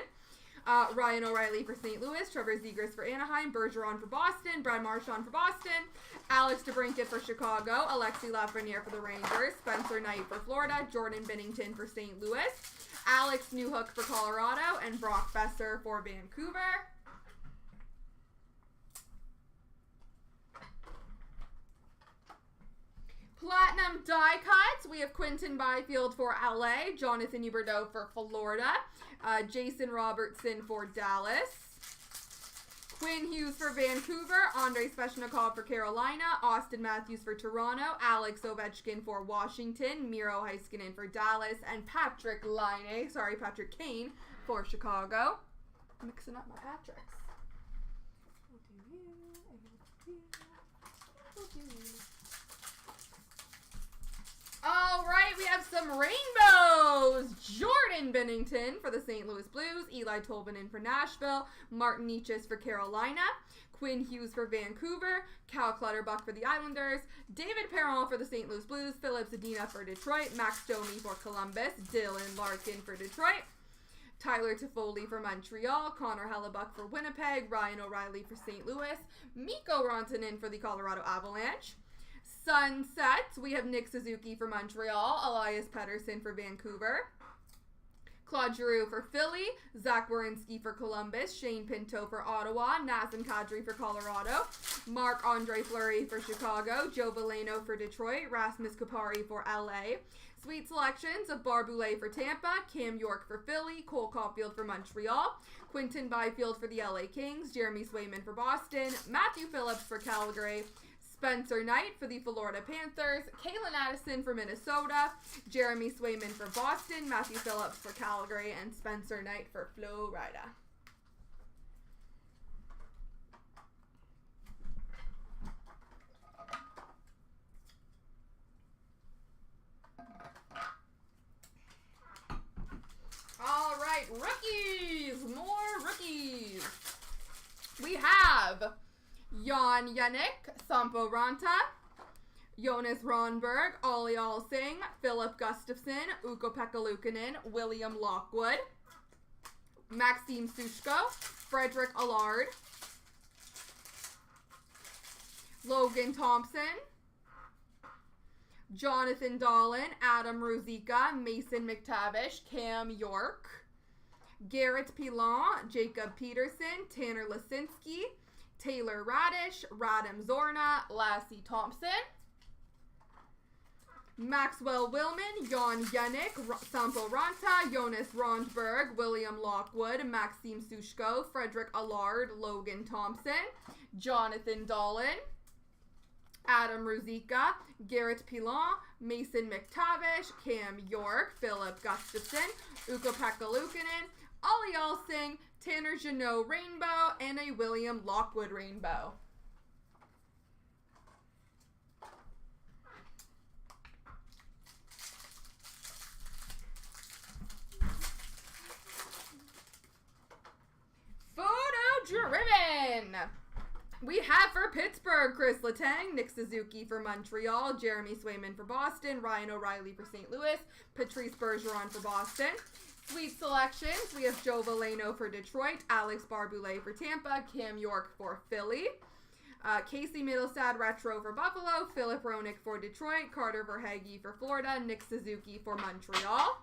Ryan O'Reilly for St. Louis, Trevor Zegras for Anaheim, Bergeron for Boston, Brad Marchand for Boston, Alex DeBrincat for Chicago, Alexi Lafreniere for the Rangers, Spencer Knight for Florida, Jordan Binnington for St. Louis, Alex Newhook for Colorado, and Brock Besser for Vancouver. Platinum die cuts. We have Quinton Byfield for LA, Jonathan Huberdeau for Florida, Jason Robertson for Dallas, Quinn Hughes for Vancouver, Andrei Svechnikov for Carolina, Austin Matthews for Toronto, Alex Ovechkin for Washington, Miro Heiskanen for Dallas, and Patrick Kane for Chicago. Mixing up my Patricks. All right, we have some rainbows. Jordan Binnington for the St. Louis Blues, Eli Tolvanen for Nashville, Martin Necas for Carolina, Quinn Hughes for Vancouver, Cal Clutterbuck for the Islanders, David Perron for the St. Louis Blues, Philip Zadina for Detroit, Max Domi for Columbus, Dylan Larkin for Detroit, Tyler Toffoli for Montreal, Connor Hellebuck for Winnipeg, Ryan O'Reilly for St. Louis, Mikko Rantanen for the Colorado Avalanche. Sunsets, we have Nick Suzuki for Montreal, Elias Pettersson for Vancouver, Claude Giroux for Philly, Zach Werenski for Columbus, Shane Pinto for Ottawa, Nazem Kadri for Colorado, Marc-Andre Fleury for Chicago, Joe Veleno for Detroit, Rasmus Kupari for LA. Sweet selections of Barboulay for Tampa, Cam York for Philly, Cole Caulfield for Montreal, Quinton Byfield for the LA Kings, Jeremy Swayman for Boston, Matthew Phillips for Calgary, Spencer Knight for the Florida Panthers, Kalen Addison for Minnesota, Jeremy Swayman for Boston, Matthew Phillips for Calgary, and Spencer Knight for Florida. All right, rookies, more rookies. We have Jan Yannick, Sampo Ranta, Jonas Ronberg, Ollie Alsing, Philip Gustafson, Ukko-Pekka Luukkonen, William Lockwood, Maxime Sushko, Frederick Allard, Logan Thompson, Jonathan Dahlin, Adam Ruzicka, Mason McTavish, Cam York, Garrett Pilon, Jacob Peterson, Tanner Lisinski, Taylor Radish, Radim Zorna, Lassie Thompson, Maxwell Willman, Jan Yannick, Sampo Ranta, Jonas Rondberg, William Lockwood, Maxime Sushko, Frederick Allard, Logan Thompson, Jonathan Dahlin, Adam Ruzicka, Garrett Pilon, Mason McTavish, Cam York, Philip Gustafson, Ukko-Pekka Luukkonen, Ollie Alsing, Tanner Jeannot Rainbow, and a William Lockwood Rainbow. Photo Driven. We have for Pittsburgh, Chris Letang, Nick Suzuki for Montreal, Jeremy Swayman for Boston, Ryan O'Reilly for St. Louis, Patrice Bergeron for Boston. Sweet selections, we have Joe Veleno for Detroit, Alex Barboulay for Tampa, Cam York for Philly, Casey Middlestad Retro for Buffalo, Philip Roenick for Detroit, Carter Verhaeghe for Florida, Nick Suzuki for Montreal,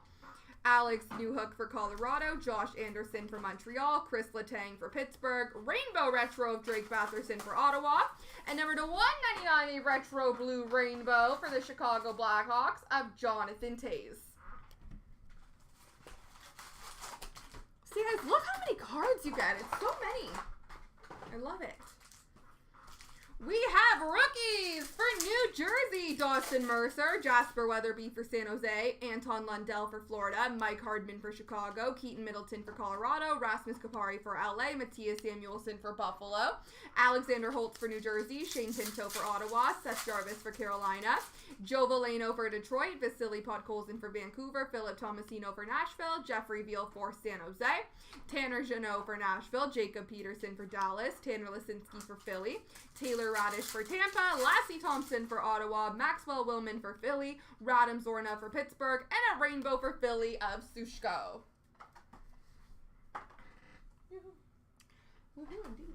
Alex Newhook for Colorado, Josh Anderson for Montreal, Chris Letang for Pittsburgh, Rainbow Retro of Drake Batherson for Ottawa, and number to 199 a Retro Blue Rainbow for the Chicago Blackhawks of Jonathan Toews. See guys, look how many cards you get. It's so many. I love it. We have rookies for New Jersey, Dawson Mercer, Jasper Weatherby for San Jose, Anton Lundell for Florida, Mike Hardman for Chicago, Keaton Middleton for Colorado, Rasmus Kapari for LA, Matthias Samuelson for Buffalo, Alexander Holtz for New Jersey, Shane Pinto for Ottawa, Seth Jarvis for Carolina, Joe Valeno for Detroit, Vasily Podkolzin for Vancouver, Philip Tomasino for Nashville, Jeffrey Veal for San Jose, Tanner Jeannot for Nashville, Jacob Peterson for Dallas, Tanner Lisinski for Philly, Taylor Radish for Tampa, Lassie Thompson for Ottawa, Maxwell Willman for Philly, Radim Zorna for Pittsburgh, and a rainbow for Philly of Sushko. Woohoo, indeed.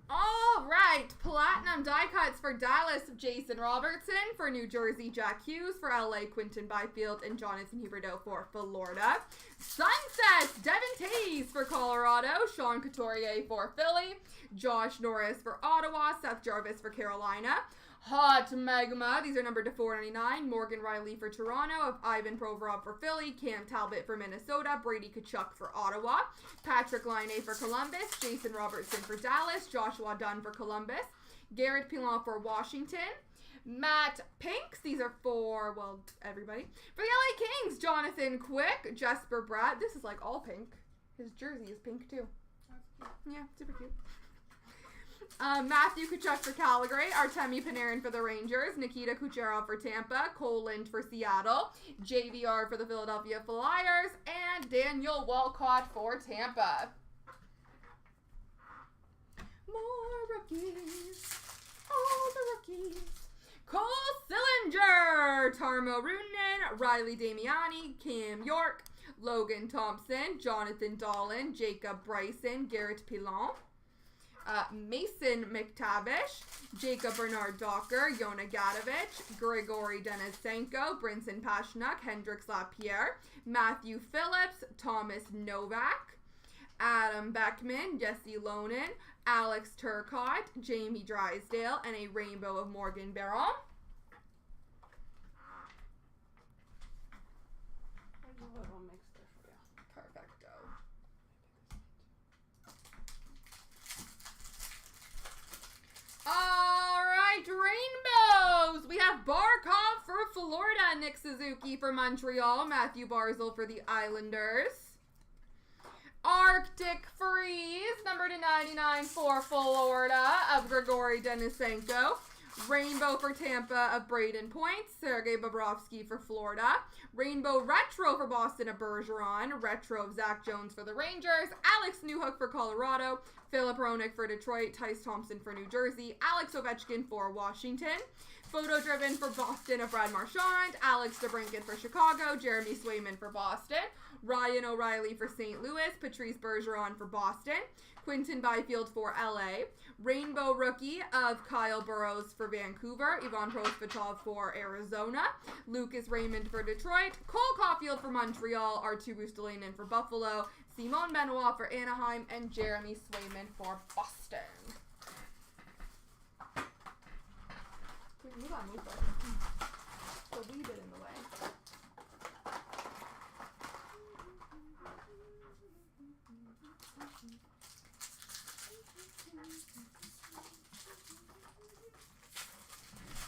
All right, platinum die cuts for Dallas, Jason Robertson, for New Jersey, Jack Hughes, for LA, Quinton Byfield, and Jonathan Huberdeau for Florida. Sunsets, Devin Tays for Colorado, Sean Couturier for Philly, Josh Norris for Ottawa, Seth Jarvis for Carolina. Hot Magma, these are numbered to 499. Morgan Riley for Toronto, Ivan Provorov for Philly, Cam Talbot for Minnesota, Brady Tkachuk for Ottawa, Patrick Laine for Columbus, Jason Robertson for Dallas, Joshua Dunn for Columbus, Garrett Pilon for Washington, Matt Pinks, these are for, well, everybody. For the LA Kings, Jonathan Quick, Jesper Bratt, this is like all pink. His jersey is pink too. That's cute. Yeah, super cute. Matthew Tkachuk for Calgary, Artemi Panarin for the Rangers, Nikita Kucherov for Tampa, Cole Lind for Seattle, JVR for the Philadelphia Flyers, and Daniel Walcott for Tampa. More rookies, all the rookies. Cole Sillinger, Tarmo Runen, Riley Damiani, Cam York, Logan Thompson, Jonathan Dahlin, Jacob Bryson, Garrett Pilon. Mason McTavish, Jacob Bernard Docker, Yona Gadovich, Grigory Denisenko, Brinson Pashnuk, Hendrix Lapierre, Matthew Phillips, Thomas Novak, Adam Beckman, Jesse Lonen, Alex Turcotte, Jamie Drysdale, and a rainbow of Morgan Barron. There's a little mix there for you. Perfecto. All right, rainbows. We have Barkov for Florida, Nick Suzuki for Montreal, Matthew Barzal for the Islanders. Arctic Freeze, number to 99 for Florida of Grigory Denisenko. Rainbow for Tampa of Braden Point, Sergei Bobrovsky for Florida. Rainbow Retro for Boston of Bergeron. Retro of Zach Jones for the Rangers. Alex Newhook for Colorado. Philip Roenick for Detroit. Tice Thompson for New Jersey. Alex Ovechkin for Washington. Photo Driven for Boston of Brad Marchand. Alex DeBrincat for Chicago. Jeremy Swayman for Boston. Ryan O'Reilly for St. Louis. Patrice Bergeron for Boston. Quinton Byfield for LA. Rainbow Rookie of Kyle Burrows for Vancouver. Ivan Prosvetov for Arizona. Lucas Raymond for Detroit. Cole Caulfield for Montreal. Arttu Rustalainen for Buffalo. Simone Benoit for Anaheim. And Jeremy Swayman for Boston. Move on, move on. It's a wee bit in the way.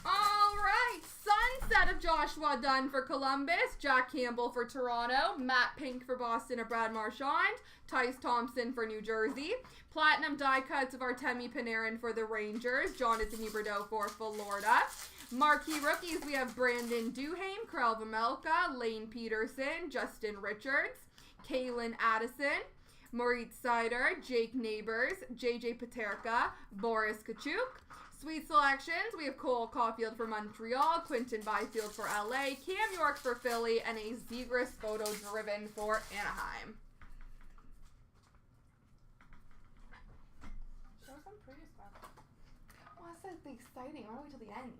All right, Sunset of Joshua Dunn for Columbus, Jack Campbell for Toronto, Matt Pink for Boston of Brad Marchand, Tice Thompson for New Jersey, Platinum die cuts of Artemi Panarin for the Rangers, Jonathan Huberdeau for Florida. Marquee rookies, we have Brandon Duhaime, Krell Vejmelka, Lane Peterson, Justin Richards, Kalen Addison, Moritz Seider, Jake Neighbors, JJ Paterka, Boris Kachuk. Sweet selections, we have Cole Caulfield for Montreal, Quinton Byfield for LA, Cam York for Philly, and a Zegras Photo Driven for Anaheim. Show some pretty stuff. Oh, that's so exciting. I want to wait till the end.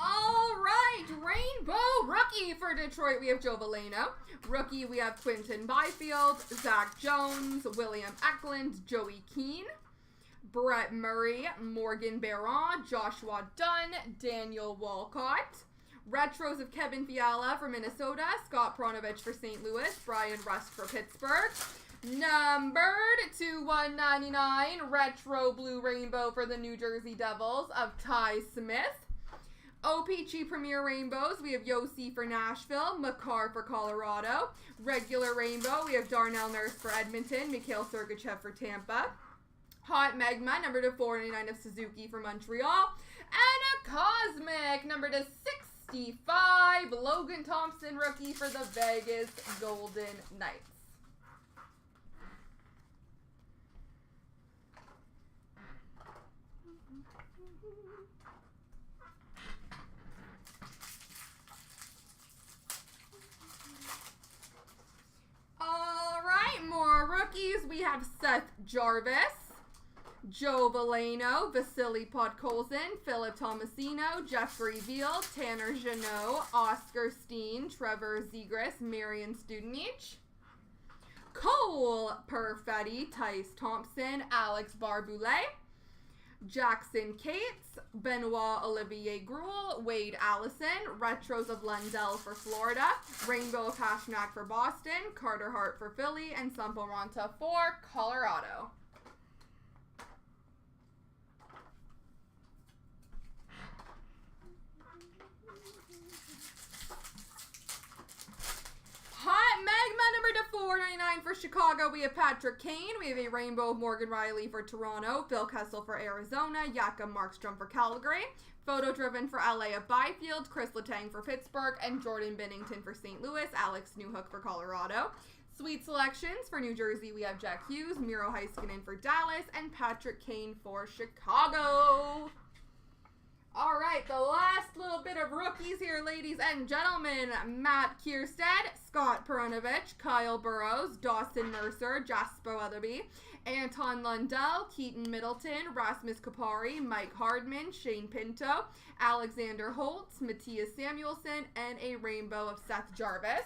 All right, Rainbow rookie for Detroit, we have Joe Valeno. Rookie, we have Quinton Byfield, Zach Jones, William Eklund, Joey Keane, Brett Murray, Morgan Barron, Joshua Dunn, Daniel Walcott. Retros of Kevin Fiala for Minnesota, Scott Pronovich for St. Louis, Brian Rust for Pittsburgh. Numbered to 199, Retro Blue Rainbow for the New Jersey Devils of Ty Smith. OPG Premier Rainbows, we have Yossi for Nashville, Makar for Colorado. Regular Rainbow, we have Darnell Nurse for Edmonton, Mikhail Sergachev for Tampa. Hot Magma, number to 499 of Suzuki for Montreal. And a Cosmic, number to 65, Logan Thompson, rookie for the Vegas Golden Knights. All right, more rookies. We have Seth Jarvis, Joe Valeno, Vasily Podkolzin, Philip Tomasino, Jeffrey Veal, Tanner Jeannot, Oscar Steen, Trevor Zegras, Marion Studenich, Cole Perfetti, Tice Thompson, Alex Barboulay, Jackson Cates, Benoit Olivier Gruel, Wade Allison, Retros of Lundell for Florida, Rainbow of Pasternak for Boston, Carter Hart for Philly, and Sampo Ranta for Colorado. Hot Magma number to 499 for Chicago. We have Patrick Kane. We have a Rainbow of Morgan Riley for Toronto. Phil Kessel for Arizona. Jakob Markstrom for Calgary. Photo Driven for LA of Byfield. Chris Letang for Pittsburgh. And Jordan Binnington for St. Louis. Alex Newhook for Colorado. Sweet Selections for New Jersey. We have Jack Hughes, Miro Heiskanen for Dallas. And Patrick Kane for Chicago. All right, the last little bit of rookies here, ladies and gentlemen. Matt Kierstead, Scott Perunovich, Kyle Burrows, Dawson Mercer, Jasper Weatherby, Anton Lundell, Keaton Middleton, Rasmus Kupari, Mike Hardman, Shane Pinto, Alexander Holtz, Matthias Samuelson, and a rainbow of Seth Jarvis.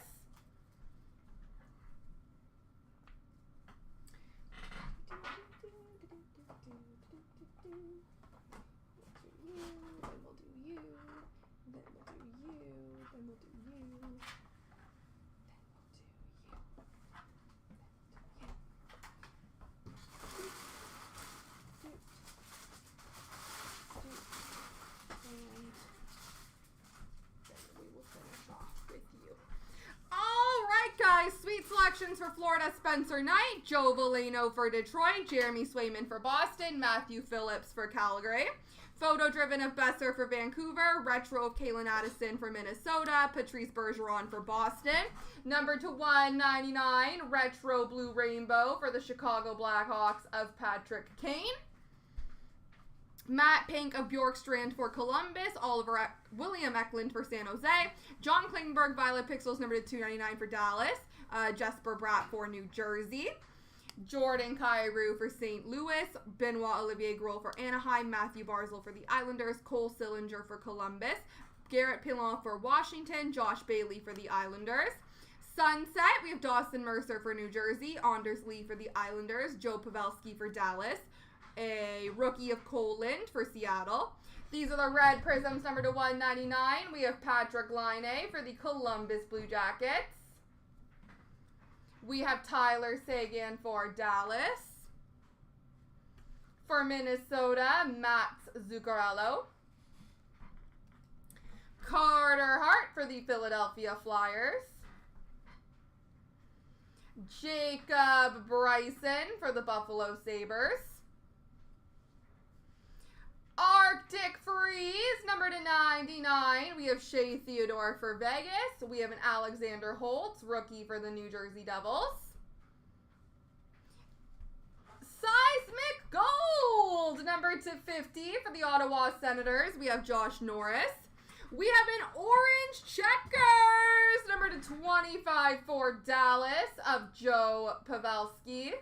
Sweet Selections for Florida, Spencer Knight, Joe Valeno for Detroit, Jeremy Swayman for Boston, Matthew Phillips for Calgary. Photo Driven of Besser for Vancouver, Retro of Kalen Addison for Minnesota, Patrice Bergeron for Boston. Number to 199, Retro Blue Rainbow for the Chicago Blackhawks of Patrick Kane. Matt Pink of Bjorkstrand for Columbus, William Eklund for San Jose, John Klingberg, Violet Pixels, number to 299 for Dallas, Jesper Bratt for New Jersey, Jordan Kyrou for St. Louis, Benoit Olivier Gruel for Anaheim, Matthew Barzal for the Islanders, Cole Sillinger for Columbus, Garrett Pilon for Washington, Josh Bailey for the Islanders. Sunset, we have Dawson Mercer for New Jersey, Anders Lee for the Islanders, Joe Pavelski for Dallas, a rookie of Cole Lind for Seattle. These are the red prisms number to 199. We have Patrick Laine for the Columbus Blue Jackets. We have Tyler Seguin for Dallas. For Minnesota, Max Zuccarello. Carter Hart for the Philadelphia Flyers. Jacob Bryson for the Buffalo Sabres. Arctic Freeze, number to 99. We have Shea Theodore for Vegas. We have an Alexander Holtz, rookie for the New Jersey Devils. Seismic Gold, number to 50 for the Ottawa Senators. We have Josh Norris. We have an Orange Checkers, number to 25 for Dallas of Joe Pavelski.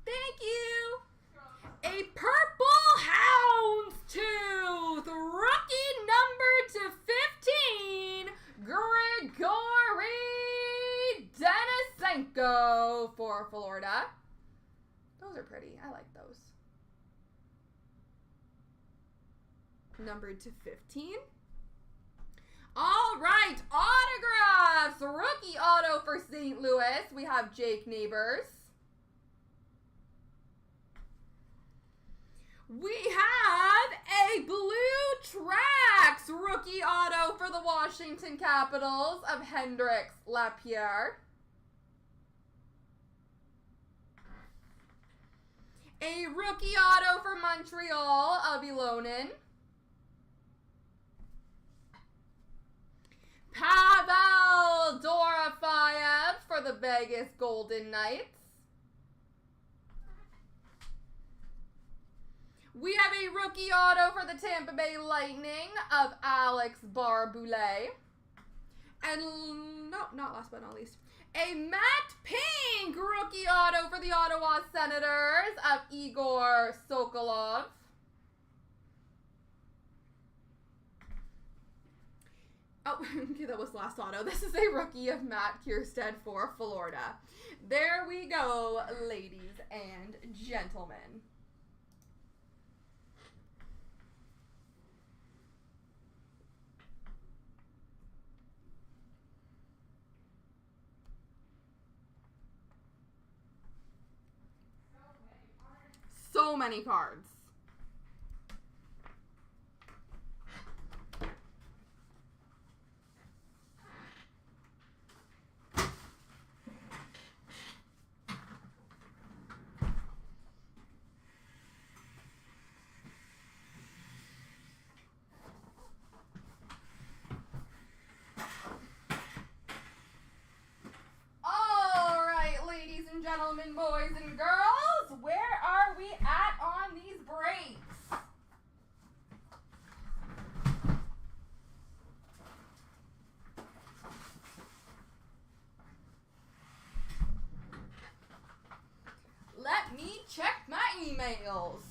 Thank you. A Purple Houndstooth go for Florida. Those are pretty. I like those. Numbered to 15. All right, autographs. Rookie auto for St. Louis. We have Jake Neighbors. We have a Blue Tracks rookie auto for the Washington Capitals of Hendrix Lapierre. A rookie auto for Montreal of Ilonen. Pavel Dorofeyev for the Vegas Golden Knights. We have a rookie auto for the Tampa Bay Lightning of Alex Barboulay. And, no, not last but not least, a Matt Pink rookie auto for the Ottawa Senators of Igor Sokolov. Oh, okay, that was the last auto. This is a rookie of Matt Kierstead for Florida. There we go, ladies and gentlemen. So many cards. All right, ladies and gentlemen, boys and girls, where are we at on these breaks? Let me check my emails.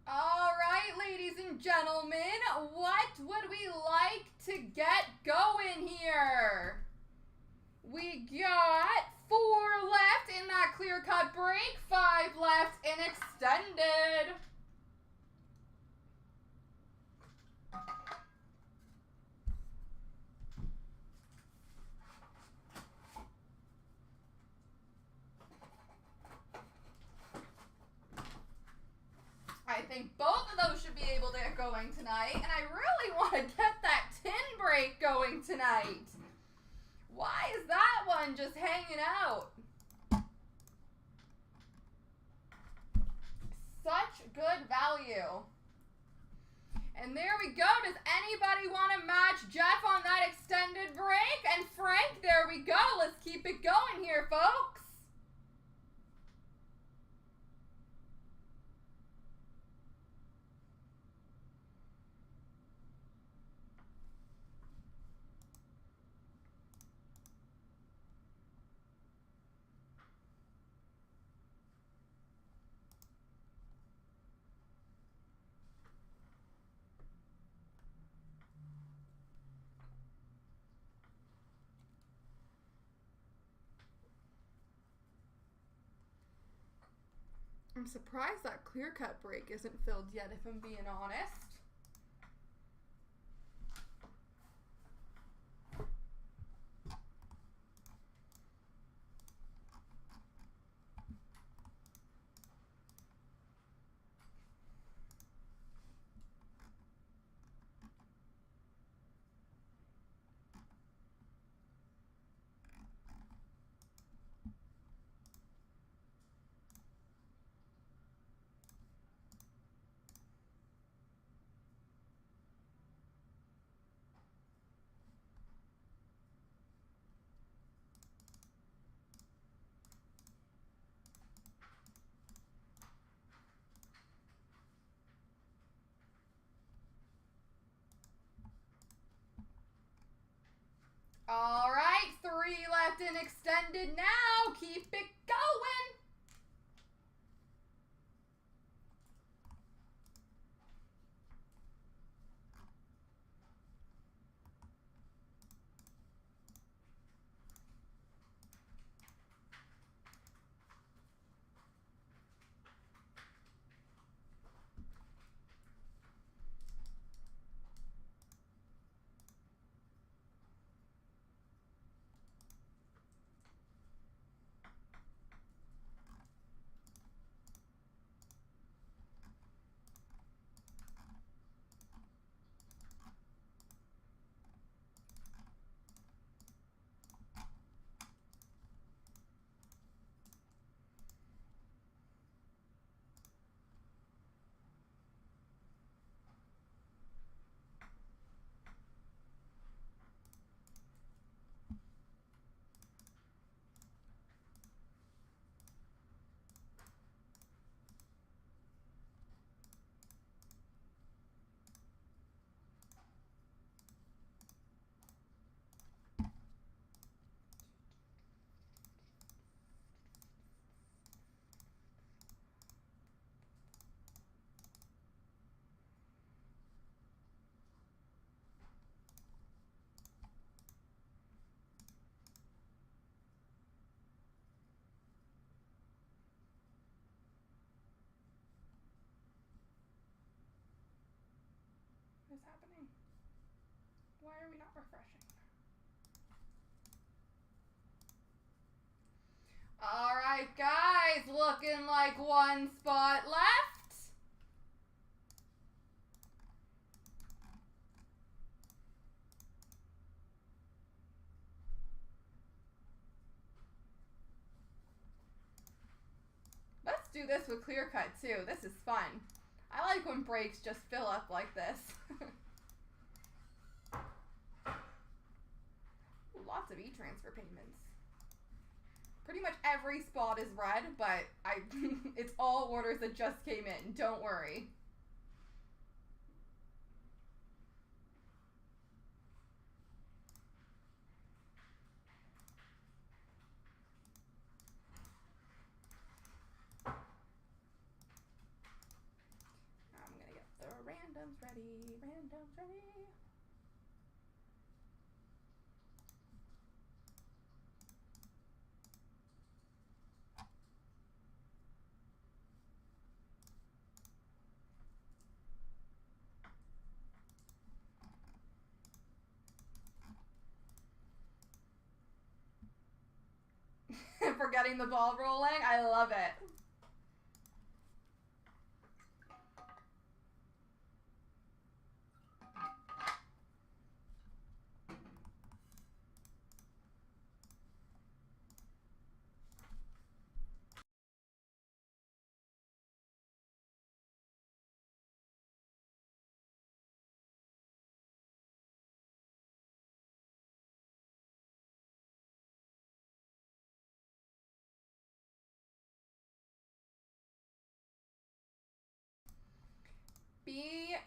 All right, ladies and gentlemen, what would we like to get going here? We got 4 left in that clear-cut break, 5 left in extended. I think both of those should be able to get going tonight, and I really want to get that tin break going tonight. Why is that one just hanging out? Such good value. And there we go. Does anybody want to match Jeff on that extended break? And Frank, there we go. Let's keep it going here, folks. I'm surprised that clear cut break isn't filled yet, if I'm being honest. All right, 3 left in extended now. Keep it going. What is happening? Why are we not refreshing? All right, guys, looking like 1 spot left. Let's do this with clear cut too. This is fun. I like when breaks just fill up like this. Lots of e-transfer payments. Pretty much every spot is red, but it's all orders that just came in. Don't worry. I'm gonna get the randoms ready. Randoms ready. For getting the ball rolling. I love it.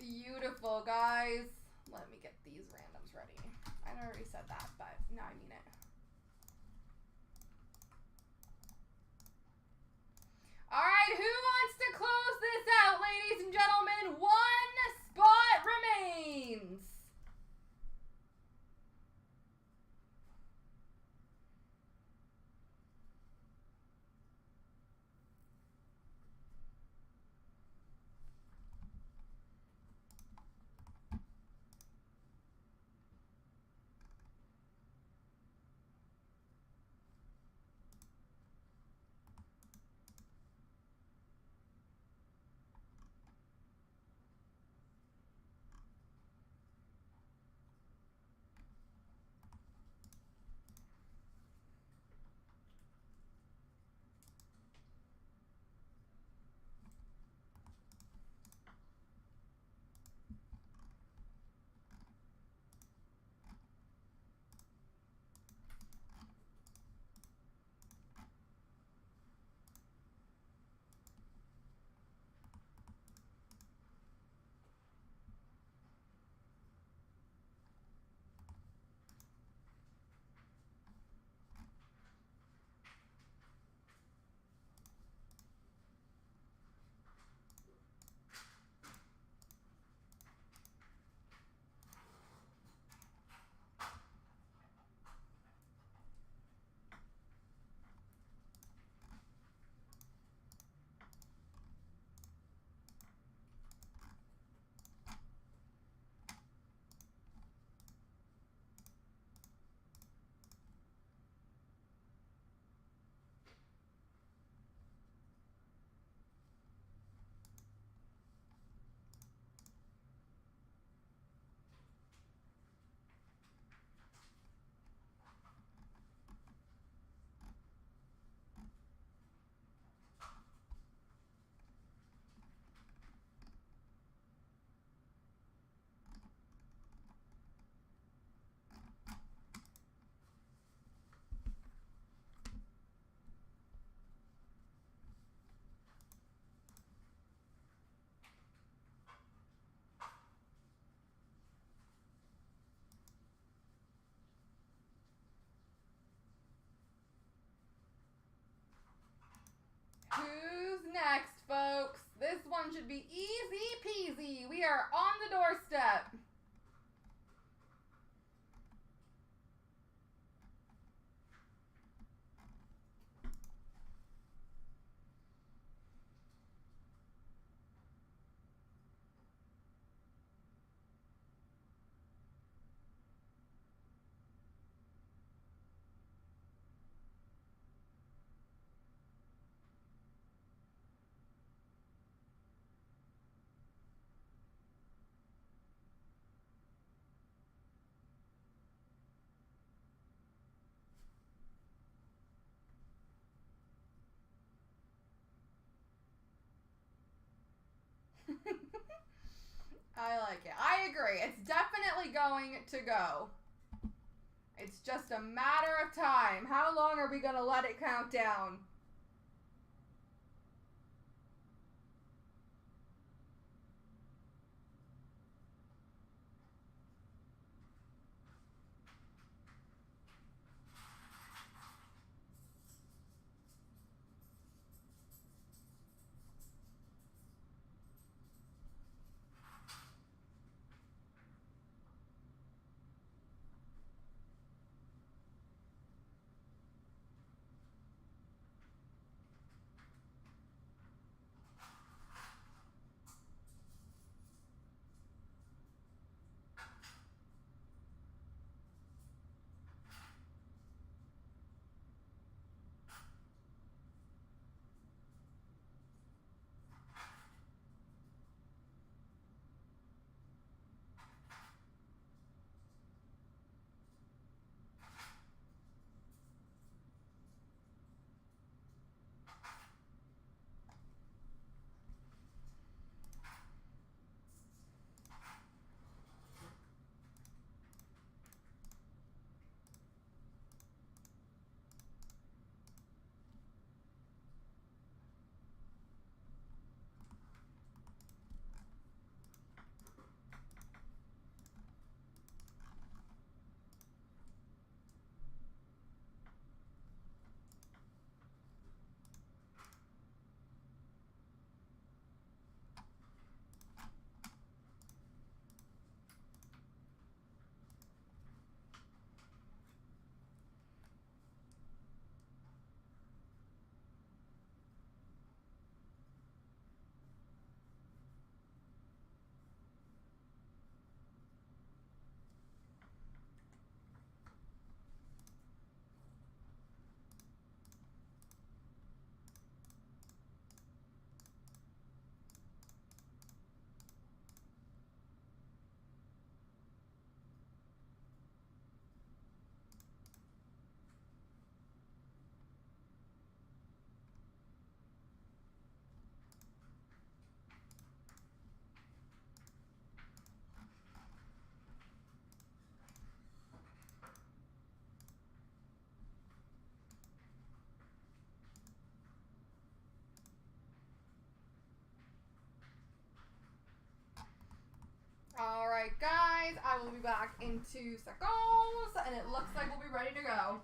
Beautiful, guys. Let me get these randoms ready. I already said that, but now I mean it. All right, who wants to close this out, ladies and gentlemen? 1 spot remains. should be easy peasy. We are on the doorstep. I like it. I agree. It's definitely going to go. It's just a matter of time. How long are we going to let it count down? All right, guys, I will be back in 2 seconds, and it looks like we'll be ready to go.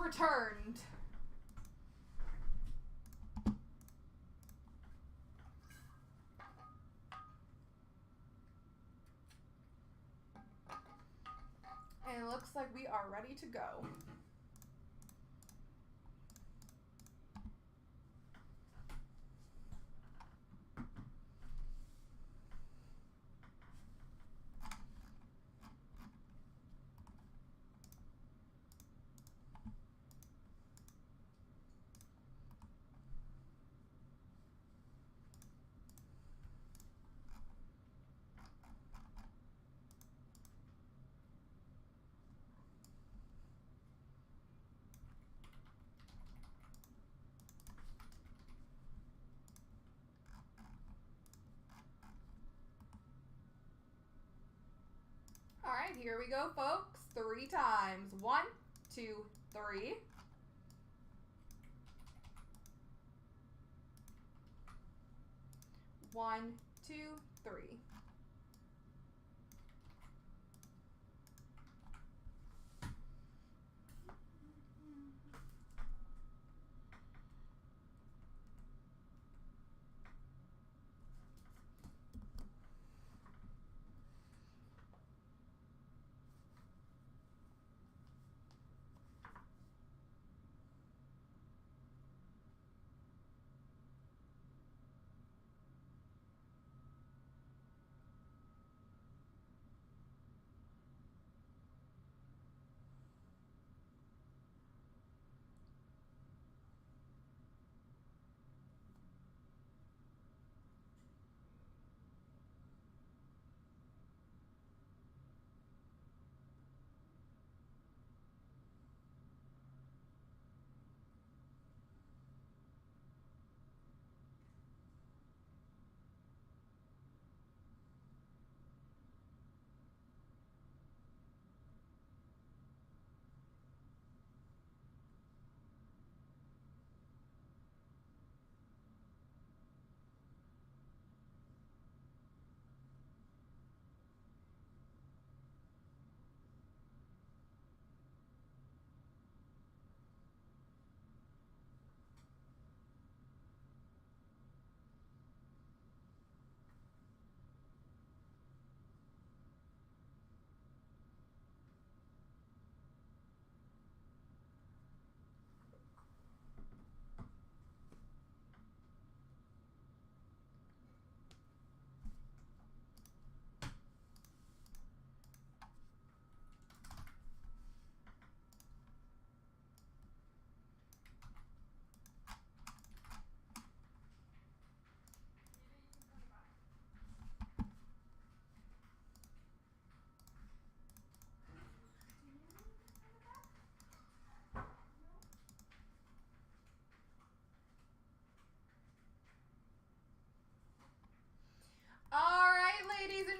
returned. And it looks like we are ready to go. All right, here we go, folks. 3 times. 1, 2, 3. 1, 2, 3.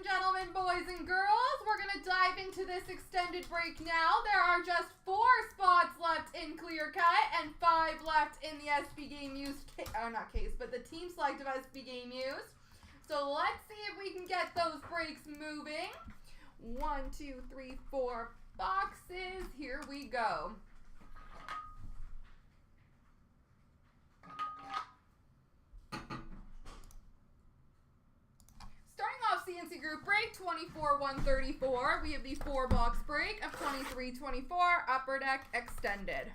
Gentlemen, boys and girls, we're going to dive into this extended break now. There are just 4 spots left in clear cut and 5 left in the SB Game Used, not case, but the team select of SB Game Used. So let's see if we can get those breaks moving. 1, 2, 3, 4 boxes. Here we go. Cnc Group Break 24-134. We have the 4-box break of 23-24 Upper Deck Extended.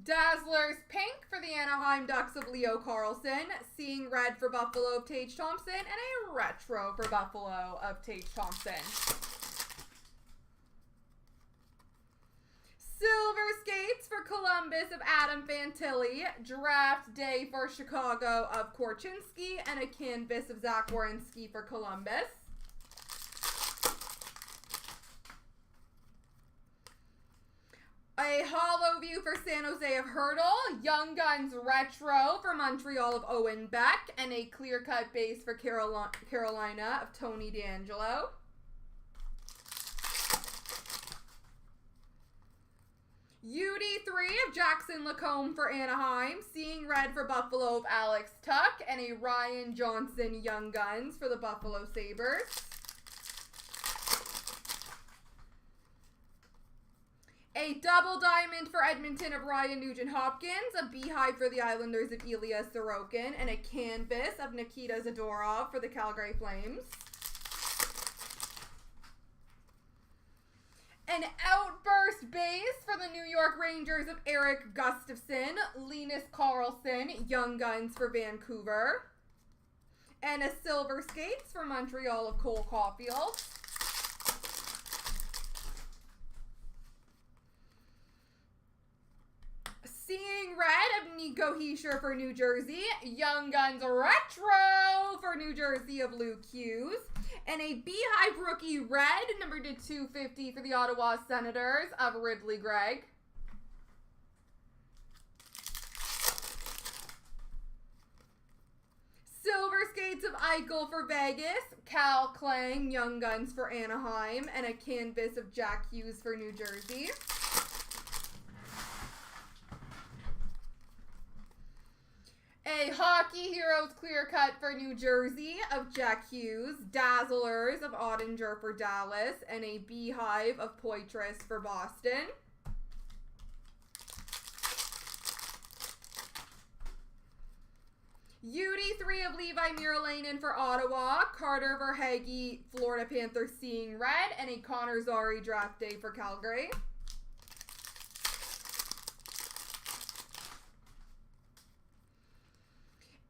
Dazzlers Pink for the Anaheim Ducks of Leo Carlson, Seeing Red for Buffalo of Tage Thompson, and a Retro for Buffalo of Tage Thompson. Silver Skates for Columbus of Adam Fantilli, Draft Day for Chicago of Korchinski, and a canvas of Zach Werenski for Columbus. A Hollow View for San Jose of Hurdle, Young Guns Retro for Montreal of Owen Beck, and a clear cut base for Carolina of Tony D'Angelo. UD3 of Jackson Lacombe for Anaheim. Seeing red for Buffalo of Alex Tuck. And a Ryan Johnson Young Guns for the Buffalo Sabres. A double diamond for Edmonton of Ryan Nugent-Hopkins. A beehive for the Islanders of Ilya Sorokin. And a canvas of Nikita Zadorov for the Calgary Flames. An outburst base for the New York Rangers of Eric Gustafson. Linus Karlsson, Young Guns for Vancouver. And a silver skates for Montreal of Cole Caulfield. Seeing red of Nico Hischier for New Jersey. Young Guns retro for New Jersey of Luke Hughes. And a beehive rookie red, number to 250 for the Ottawa Senators of Ridley Gregg. Silver skates of Eichel for Vegas. Cal Klang, Young Guns for Anaheim. And a canvas of Jack Hughes for New Jersey. A Hockey Heroes clear cut for New Jersey of Jack Hughes. Dazzlers of Ottinger for Dallas. And a beehive of Poitras for Boston. UD3 of Levi Miralainen for Ottawa. Carter Verhaeghe, Florida Panthers seeing red. And a Connor Zary draft day for Calgary.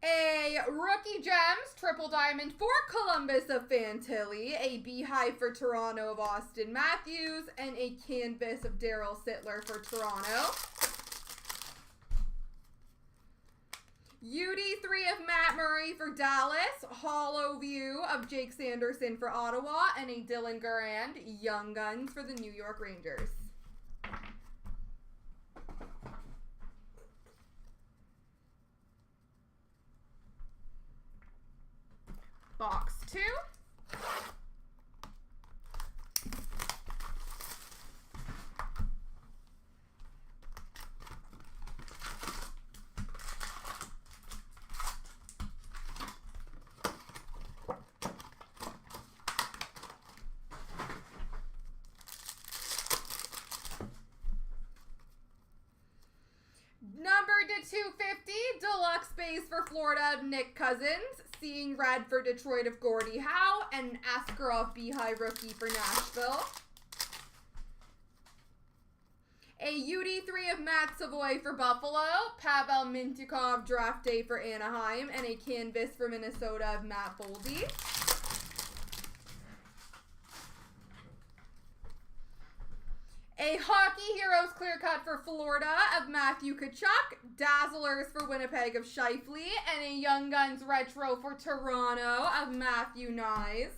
A Rookie Gems triple diamond for Columbus of Fantilli. A beehive for Toronto of Austin Matthews. And a canvas of Daryl Sittler for Toronto. UD3 of Matt Murray for Dallas. Hollow View of Jake Sanderson for Ottawa. And a Dylan Garand, Young Guns for the New York Rangers. Box 2. Number to 250, deluxe base for Florida of Nick Cousins. Seeing red for Detroit of Gordie Howe. And Askarov beehive rookie for Nashville. A UD3 of Matt Savoy for Buffalo. Pavel Mintyukov draft day for Anaheim. And a canvas for Minnesota of Matt Boldy. A Hockey Heroes clear cut for Florida of Matthew Tkachuk. Dazzlers for Winnipeg of Scheifele. And a Young Guns retro for Toronto of Matthew Nyes.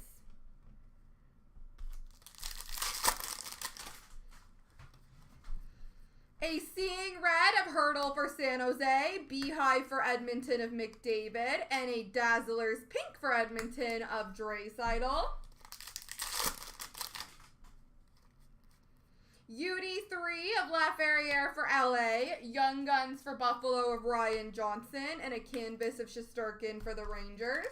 A Seeing Red of Hurdle for San Jose. Beehive for Edmonton of McDavid. And a Dazzlers pink for Edmonton of Draisaitl. UD3 of Laferriere for LA. Young Guns for Buffalo of Ryan Johnson. And a canvas of Shesterkin for the Rangers.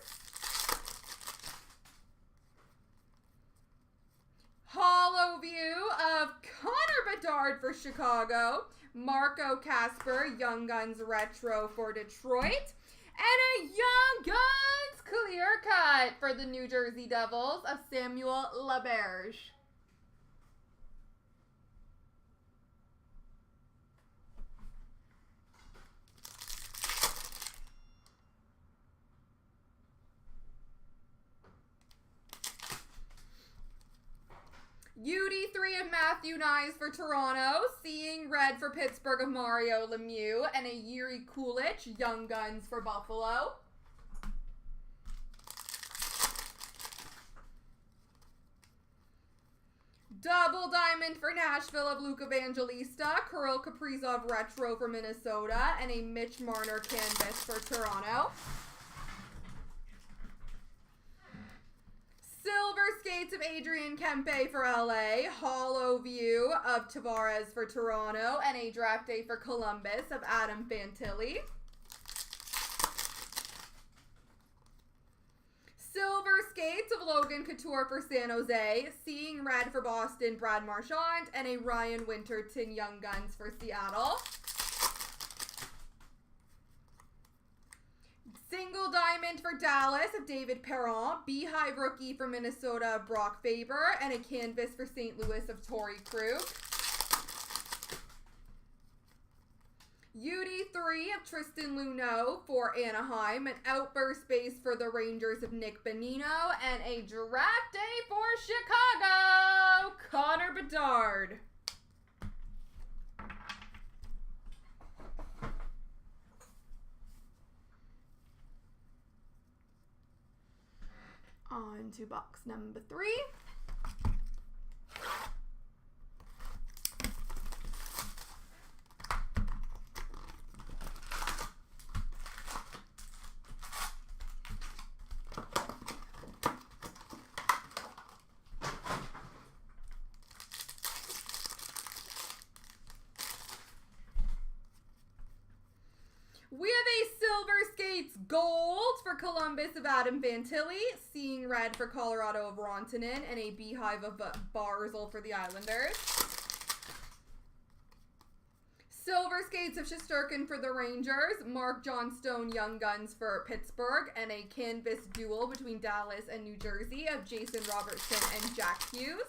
Hollow View of Connor Bedard for Chicago. Marco Casper, Young Guns retro for Detroit. And a Young Guns clear cut for the New Jersey Devils of Samuel Laberge. UD3 of Matthew Nyes for Toronto. Seeing Red for Pittsburgh of Mario Lemieux. And a Yuri Kulich, Young Guns for Buffalo. Double diamond for Nashville of Luke Evangelista. Kirill Kaprizov retro for Minnesota. And a Mitch Marner canvas for Toronto. Silver Skates of Adrian Kempe for LA. Hollow View of Tavares for Toronto. And a draft day for Columbus of Adam Fantilli. Silver Skates of Logan Couture for San Jose. Seeing Red for Boston, Brad Marchand. And a Ryan Winterton Young Guns for Seattle. Single Diamond for Dallas of David Perron. Beehive Rookie for Minnesota of Brock Faber. And a Canvas for St. Louis of Torrey Krug. UD3 of Tristan Luneau for Anaheim. An Outburst base for the Rangers of Nick Bonino. And a draft day for Chicago, Connor Bedard. On to box number 3. We have a Silver Skates Gold for Columbus of Adam Fantilli, Seeing Red for Colorado of Rantanen, and a Beehive of Barzal for the Islanders. Silver Skates of Shesterkin for the Rangers, Mark Johnstone Young Guns for Pittsburgh, and a Canvas duel between Dallas and New Jersey of Jason Robertson and Jack Hughes.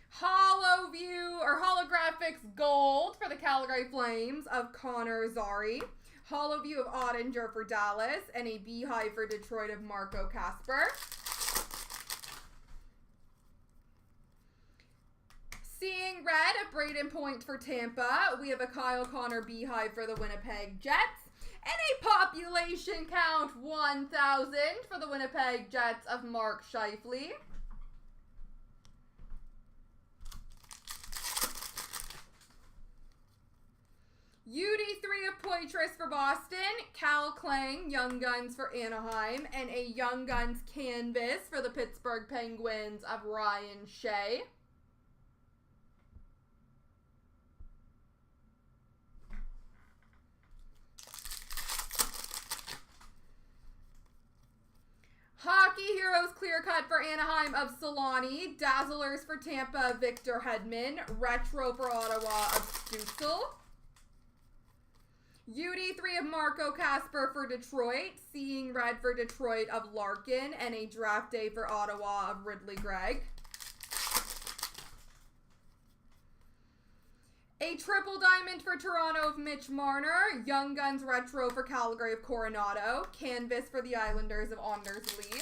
Hollow View or Holographics Gold for the Calgary Flames of Connor Zary. Hollow View of Ottinger for Dallas. And a Beehive for Detroit of Marco Kasper. Seeing Red of Braden Point for Tampa. We have a Kyle Connor Beehive for the Winnipeg Jets. And a Population Count 1,000 for the Winnipeg Jets of Mark Scheifele. UD3 of Poitras for Boston, Cal Klang, Young Guns for Anaheim, and a Young Guns Canvas for the Pittsburgh Penguins of Ryan Shea. Hockey Heroes Clear Cut for Anaheim of Solani, Dazzlers for Tampa of Victor Hedman, Retro for Ottawa of Stutzel. UD3 of Marco Kasper for Detroit, Seeing Red for Detroit of Larkin, and a draft day for Ottawa of Ridley Gregg. A triple diamond for Toronto of Mitch Marner, Young Guns Retro for Calgary of Coronado, Canvas for the Islanders of Anders Lee.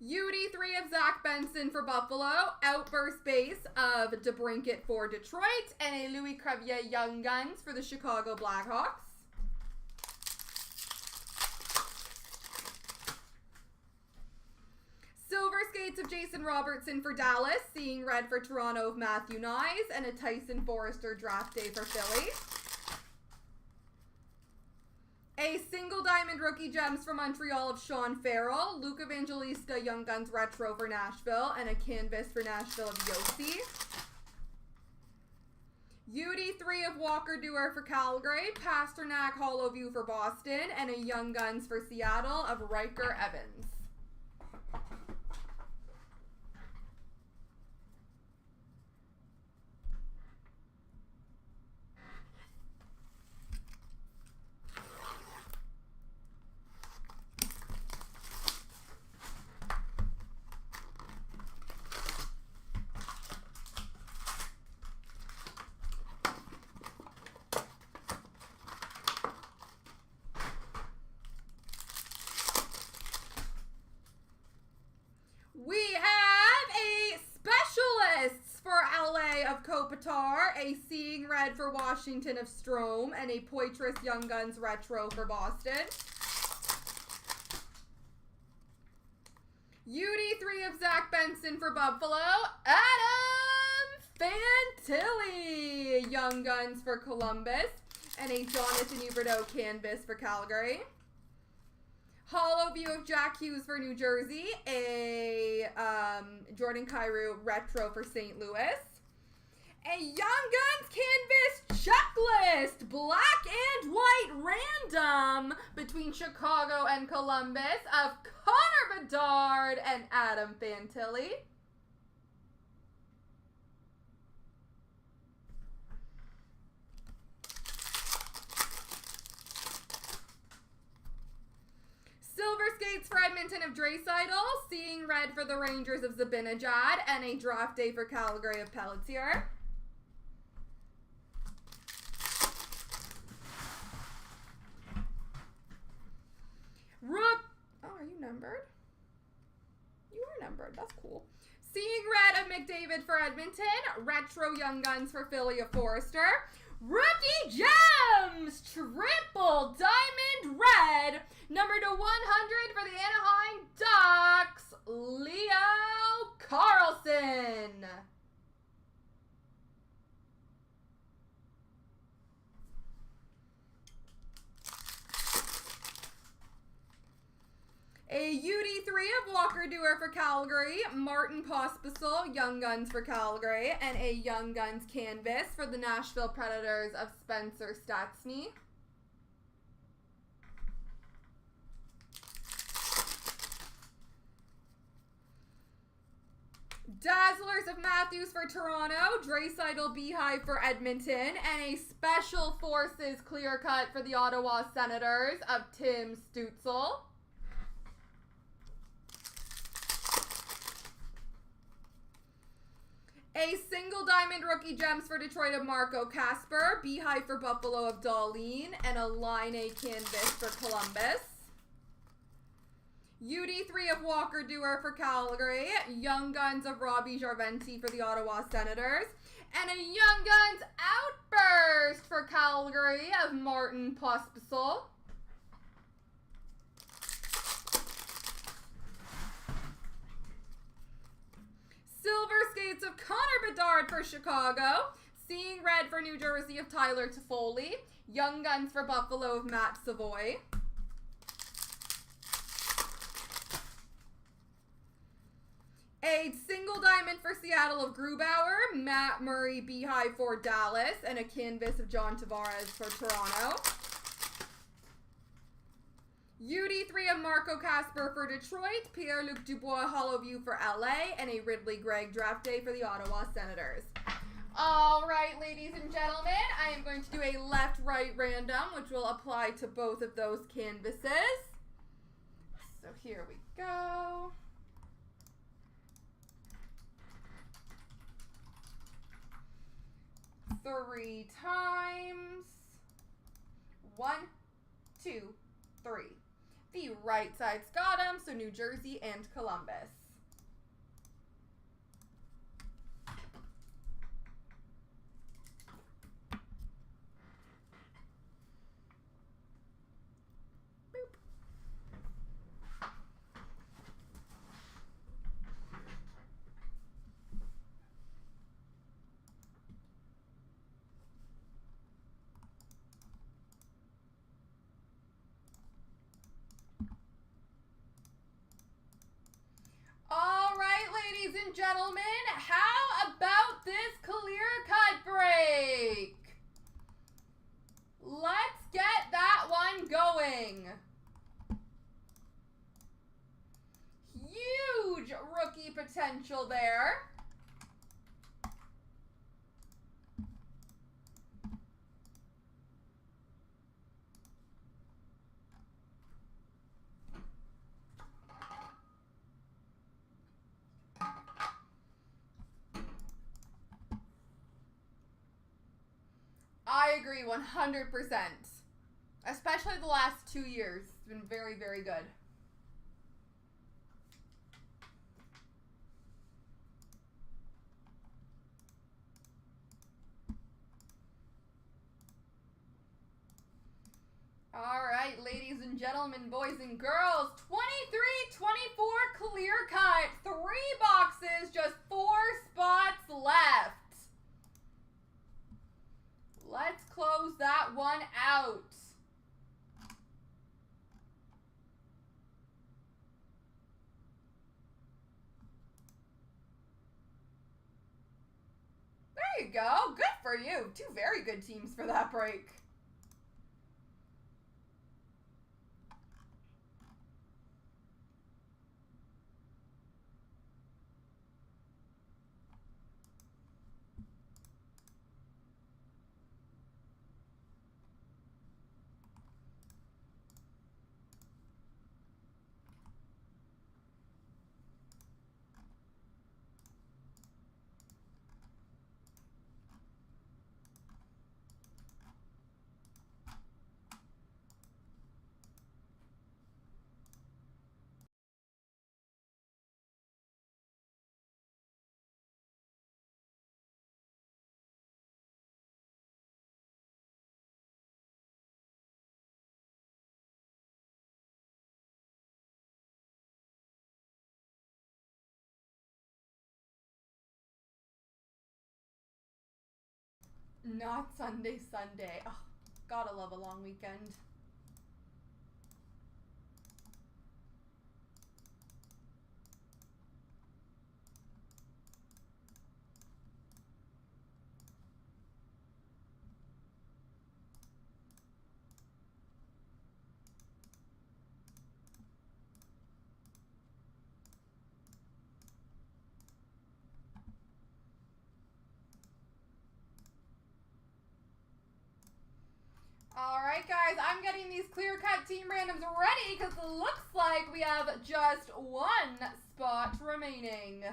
UD3 of Zach Benson for Buffalo, Outburst base of DeBrincat for Detroit, and a Louis Crevier Young Guns for the Chicago Blackhawks. Silver Skates of Jason Robertson for Dallas, Seeing Red for Toronto of Matthew Nyes, and a Tyson Forrester draft day for Philly. A single diamond rookie gems for Montreal of Sean Farrell, Luke Evangelista Young Guns Retro for Nashville, and a canvas for Nashville of Yossi. UD3 of Walker Dewar for Calgary, Pasternak Hollow View for Boston, and a Young Guns for Seattle of Riker Evans. We have a Specialists for LA of Kopitar, a Seeing Red for Washington of Strome, and a Poitras Young Guns Retro for Boston. UD3 of Zach Benson for Buffalo, Adam Fantilli Young Guns for Columbus, and a Jonathan Huberdeau Canvas for Calgary. Hollow view of Jack Hughes for New Jersey. A Jordan Kyrou retro for St. Louis. A Young Guns Canvas Checklist, black and white random between Chicago and Columbus of Connor Bedard and Adam Fantilli. Silver skates for Edmonton of Draisaitl, seeing red for the Rangers of Zibanejad, and a draft day for Calgary of Pelletier. Oh, are you numbered? You are numbered. That's cool. Seeing red of McDavid for Edmonton. Retro Young Guns for Philly of Forrester. Rookie Gems! Triple Diamond Red. Number to 100 for the Anaheim Ducks. Leo Carlson. A UD3 of Walker Dewar for Calgary, Martin Pospisil, Young Guns for Calgary, and a Young Guns canvas for the Nashville Predators of Spencer Stastny. Dazzlers of Matthews for Toronto, Draisaitl Beehive for Edmonton, and a Special Forces clear cut for the Ottawa Senators of Tim Stützle. A single diamond rookie gems for Detroit of Marco Casper, Beehive for Buffalo of Darlene, and a Line A canvas for Columbus. UD3 of Walker Dewar for Calgary, Young Guns of Robbie Jarventi for the Ottawa Senators, and a Young Guns Outburst for Calgary of Martin Pospisil. Silver skates of Connor Bedard for Chicago. Seeing red for New Jersey of Tyler Toffoli. Young Guns for Buffalo of Matt Savoy. A single diamond for Seattle of Grubauer. Matt Murray Beehive for Dallas. And a canvas of John Tavares for Toronto. UD3 of Marco Casper for Detroit, Pierre-Luc Dubois Hollow View for LA, and a Ridley Gregg draft day for the Ottawa Senators. All right, ladies and gentlemen, I am going to do a left-right random, which will apply to both of those canvases. So here we go. Three times. 1, 2, 3. The right side's got them, so New Jersey and Columbus. Boop. Ladies and gentlemen, how about this clear cut break? Let's get that one going. Huge rookie potential there. I agree 100%. Especially the last 2 years. It's been very, very good. All right, ladies and gentlemen, boys and girls, 23-24 clear cut. 3 boxes, just 4 spots left. Let's close that one out. go. Good for you. Two very good teams for that break. Not Sunday, Sunday. Oh, gotta love a long weekend. Alright guys, I'm getting these clear-cut team randoms ready because it looks like we have just one spot remaining.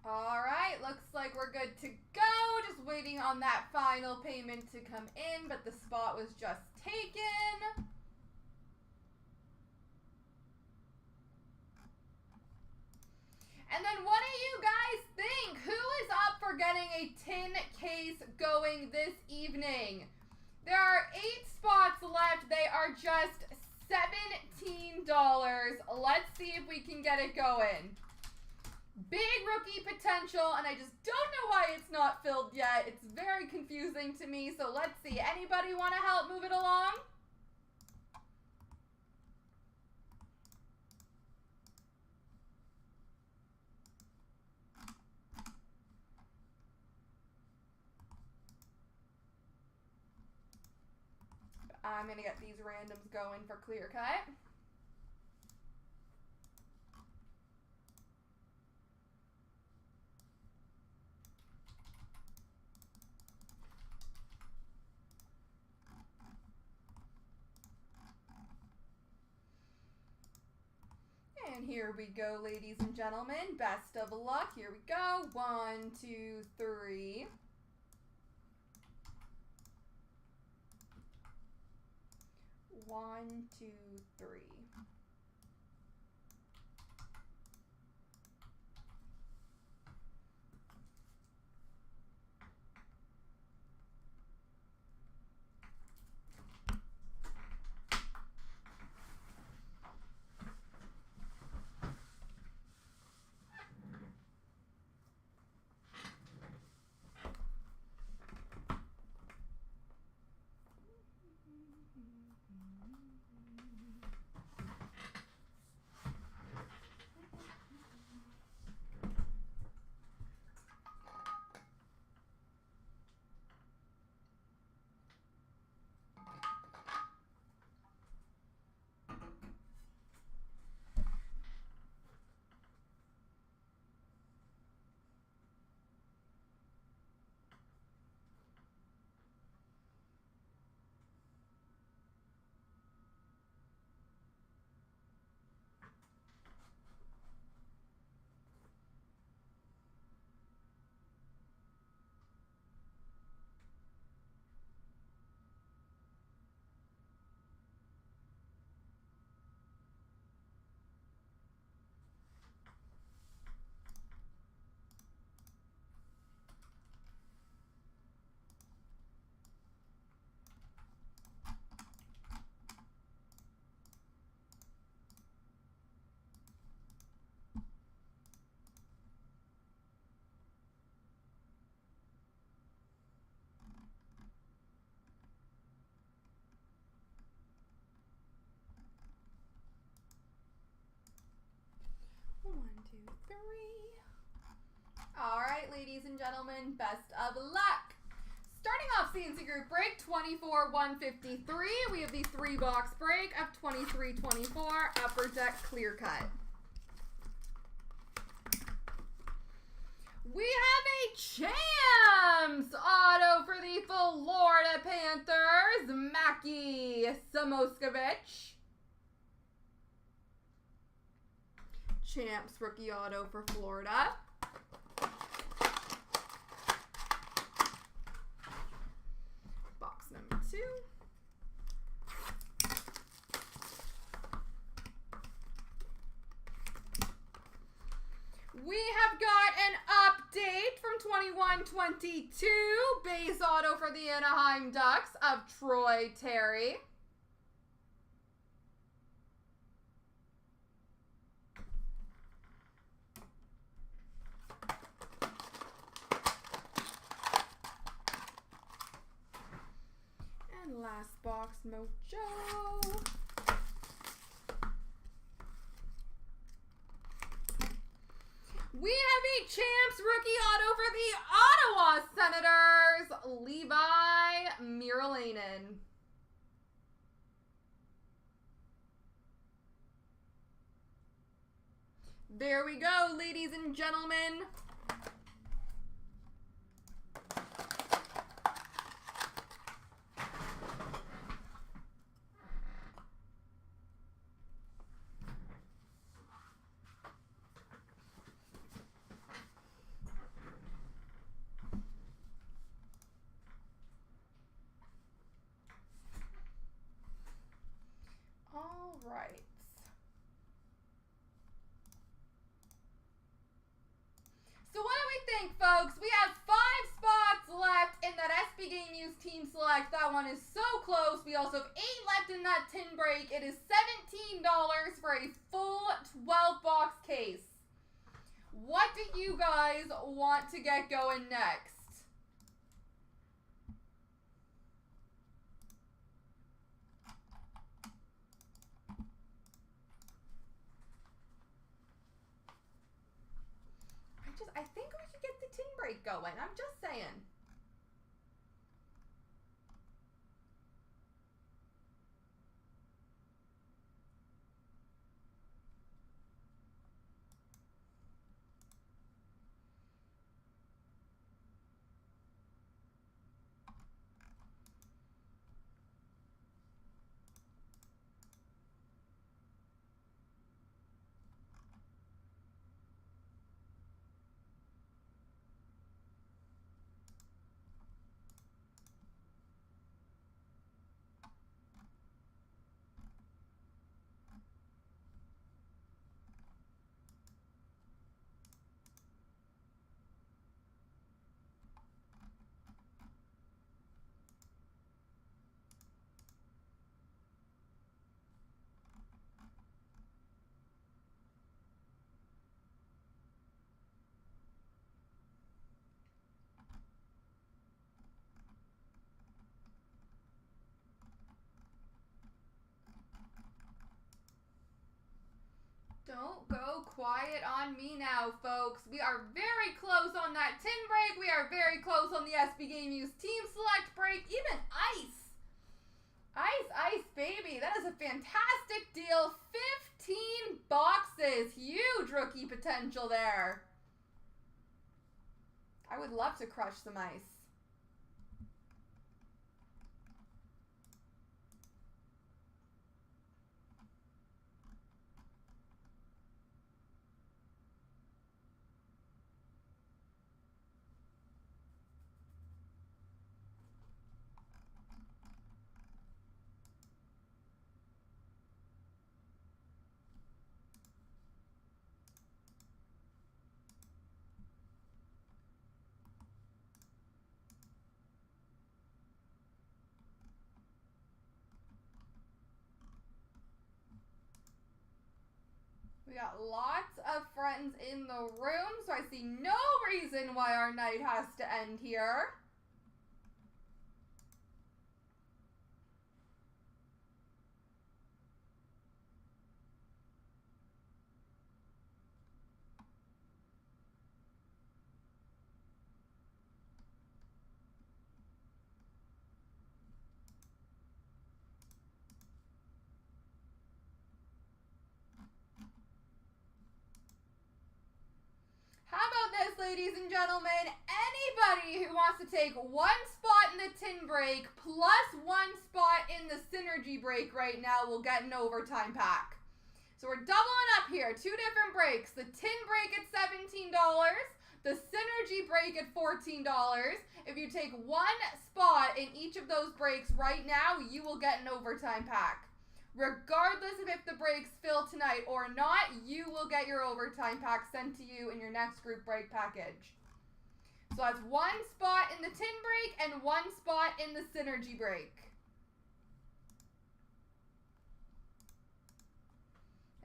Alright, looks like we're good to go. Just waiting on that final payment to come in, but the spot was just taken. And then what do you guys think? Who is up for getting a tin case going this evening? There are 8 spots left. They are just $17. Let's see if we can get it going. Big rookie potential, and I just don't know why it's not filled yet. It's very confusing to me, so let's see. Anybody want to help move it along? I'm going to get these randoms going for clear cut. And here we go, ladies and gentlemen. Best of luck. Here we go. 1, 2, 3. 1, 2, 3. 3. All right, ladies and gentlemen, best of luck. Starting off CNC Group Break 24-153, we have the 3-box break of 23-24 Upper Deck Clear Cut. We have a Champs auto for the Florida Panthers, Mackie Samoskevich. Champs rookie auto for Florida. Box number 2. We have got an update from 21-22, base auto for the Anaheim Ducks of Troy Terry. And last box, Mojo. We have a Champs rookie auto for the Ottawa Senators, Levi Miralainen. There we go, ladies and gentlemen. All right. So what do we think, folks? We have 5 spots left in that SB Game Use Team Select. That one is so close. We also have 8 left in that tin break. It is $17 for a full 12-box case. What do you guys want to get going next? I think we should get the tin break going. I'm just saying. Don't go quiet on me now, folks. We are very close on that tin break. We are very close on the SB Game Use Team Select break. Even ice. Ice, baby. That is a fantastic deal. 15 boxes. Huge rookie potential there. I would love to crush some ice. We got lots of friends in the room, so I see no reason why our night has to end here. ladies and gentlemen, anybody who wants to take one spot in the tin break plus one spot in the synergy break right now will get an overtime pack. So we're doubling up here. Two different breaks. The tin break at $17, the synergy break at $14. If you take one spot in each of those breaks right now, you will get an overtime pack. Regardless of if the breaks fill tonight or not, you will get your overtime pack sent to you in your next group break package. So that's one spot in the tin break and one spot in the synergy break.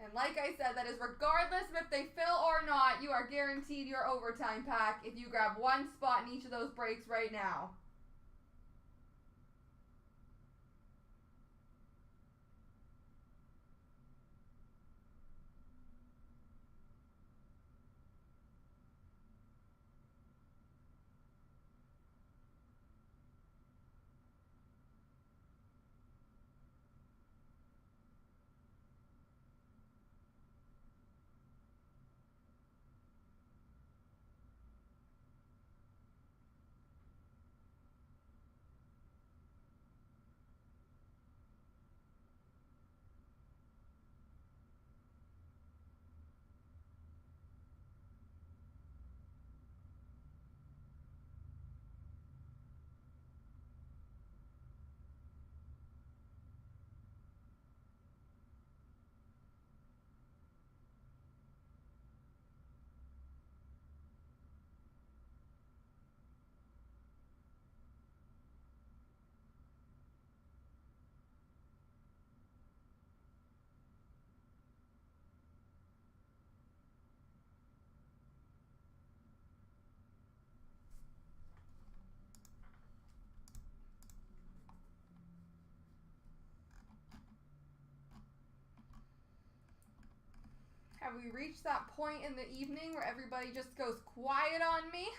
And like I said, that is regardless of if they fill or not, you are guaranteed your overtime pack if you grab one spot in each of those breaks right now. Have we reached that point in the evening where everybody just goes quiet on me?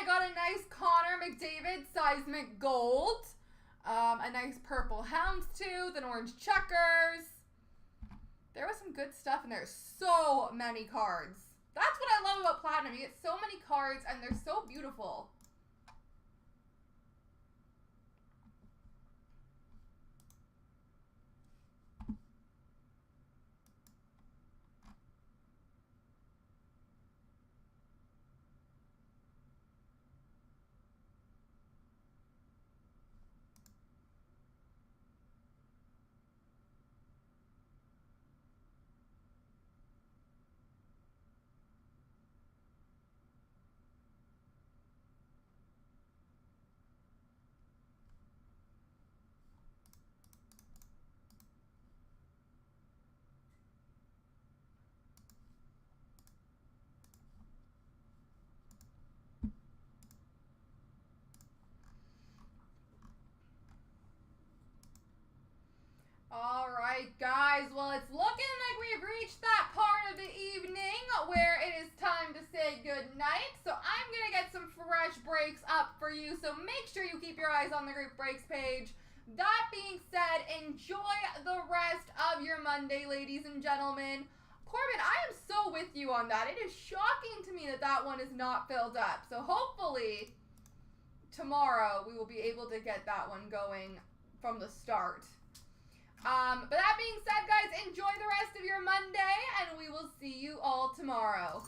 A nice Connor McDavid seismic gold, a nice purple houndstooth, an orange checkers. There was some good stuff in there. So many cards. That's what I love about Platinum. You get so many cards and they're so beautiful. All right, guys. Well, it's looking like we've reached that part of the evening where it is time to say good night. So I'm going to get some fresh breaks up for you. So make sure you keep your eyes on the group breaks page. That being said, enjoy the rest of your Monday, ladies and gentlemen. Corbin, I am so with you on that. It is shocking to me that that one is not filled up. So hopefully tomorrow we will be able to get that one going from the start. But that being said, guys, enjoy the rest of your Monday, and we will see you all tomorrow.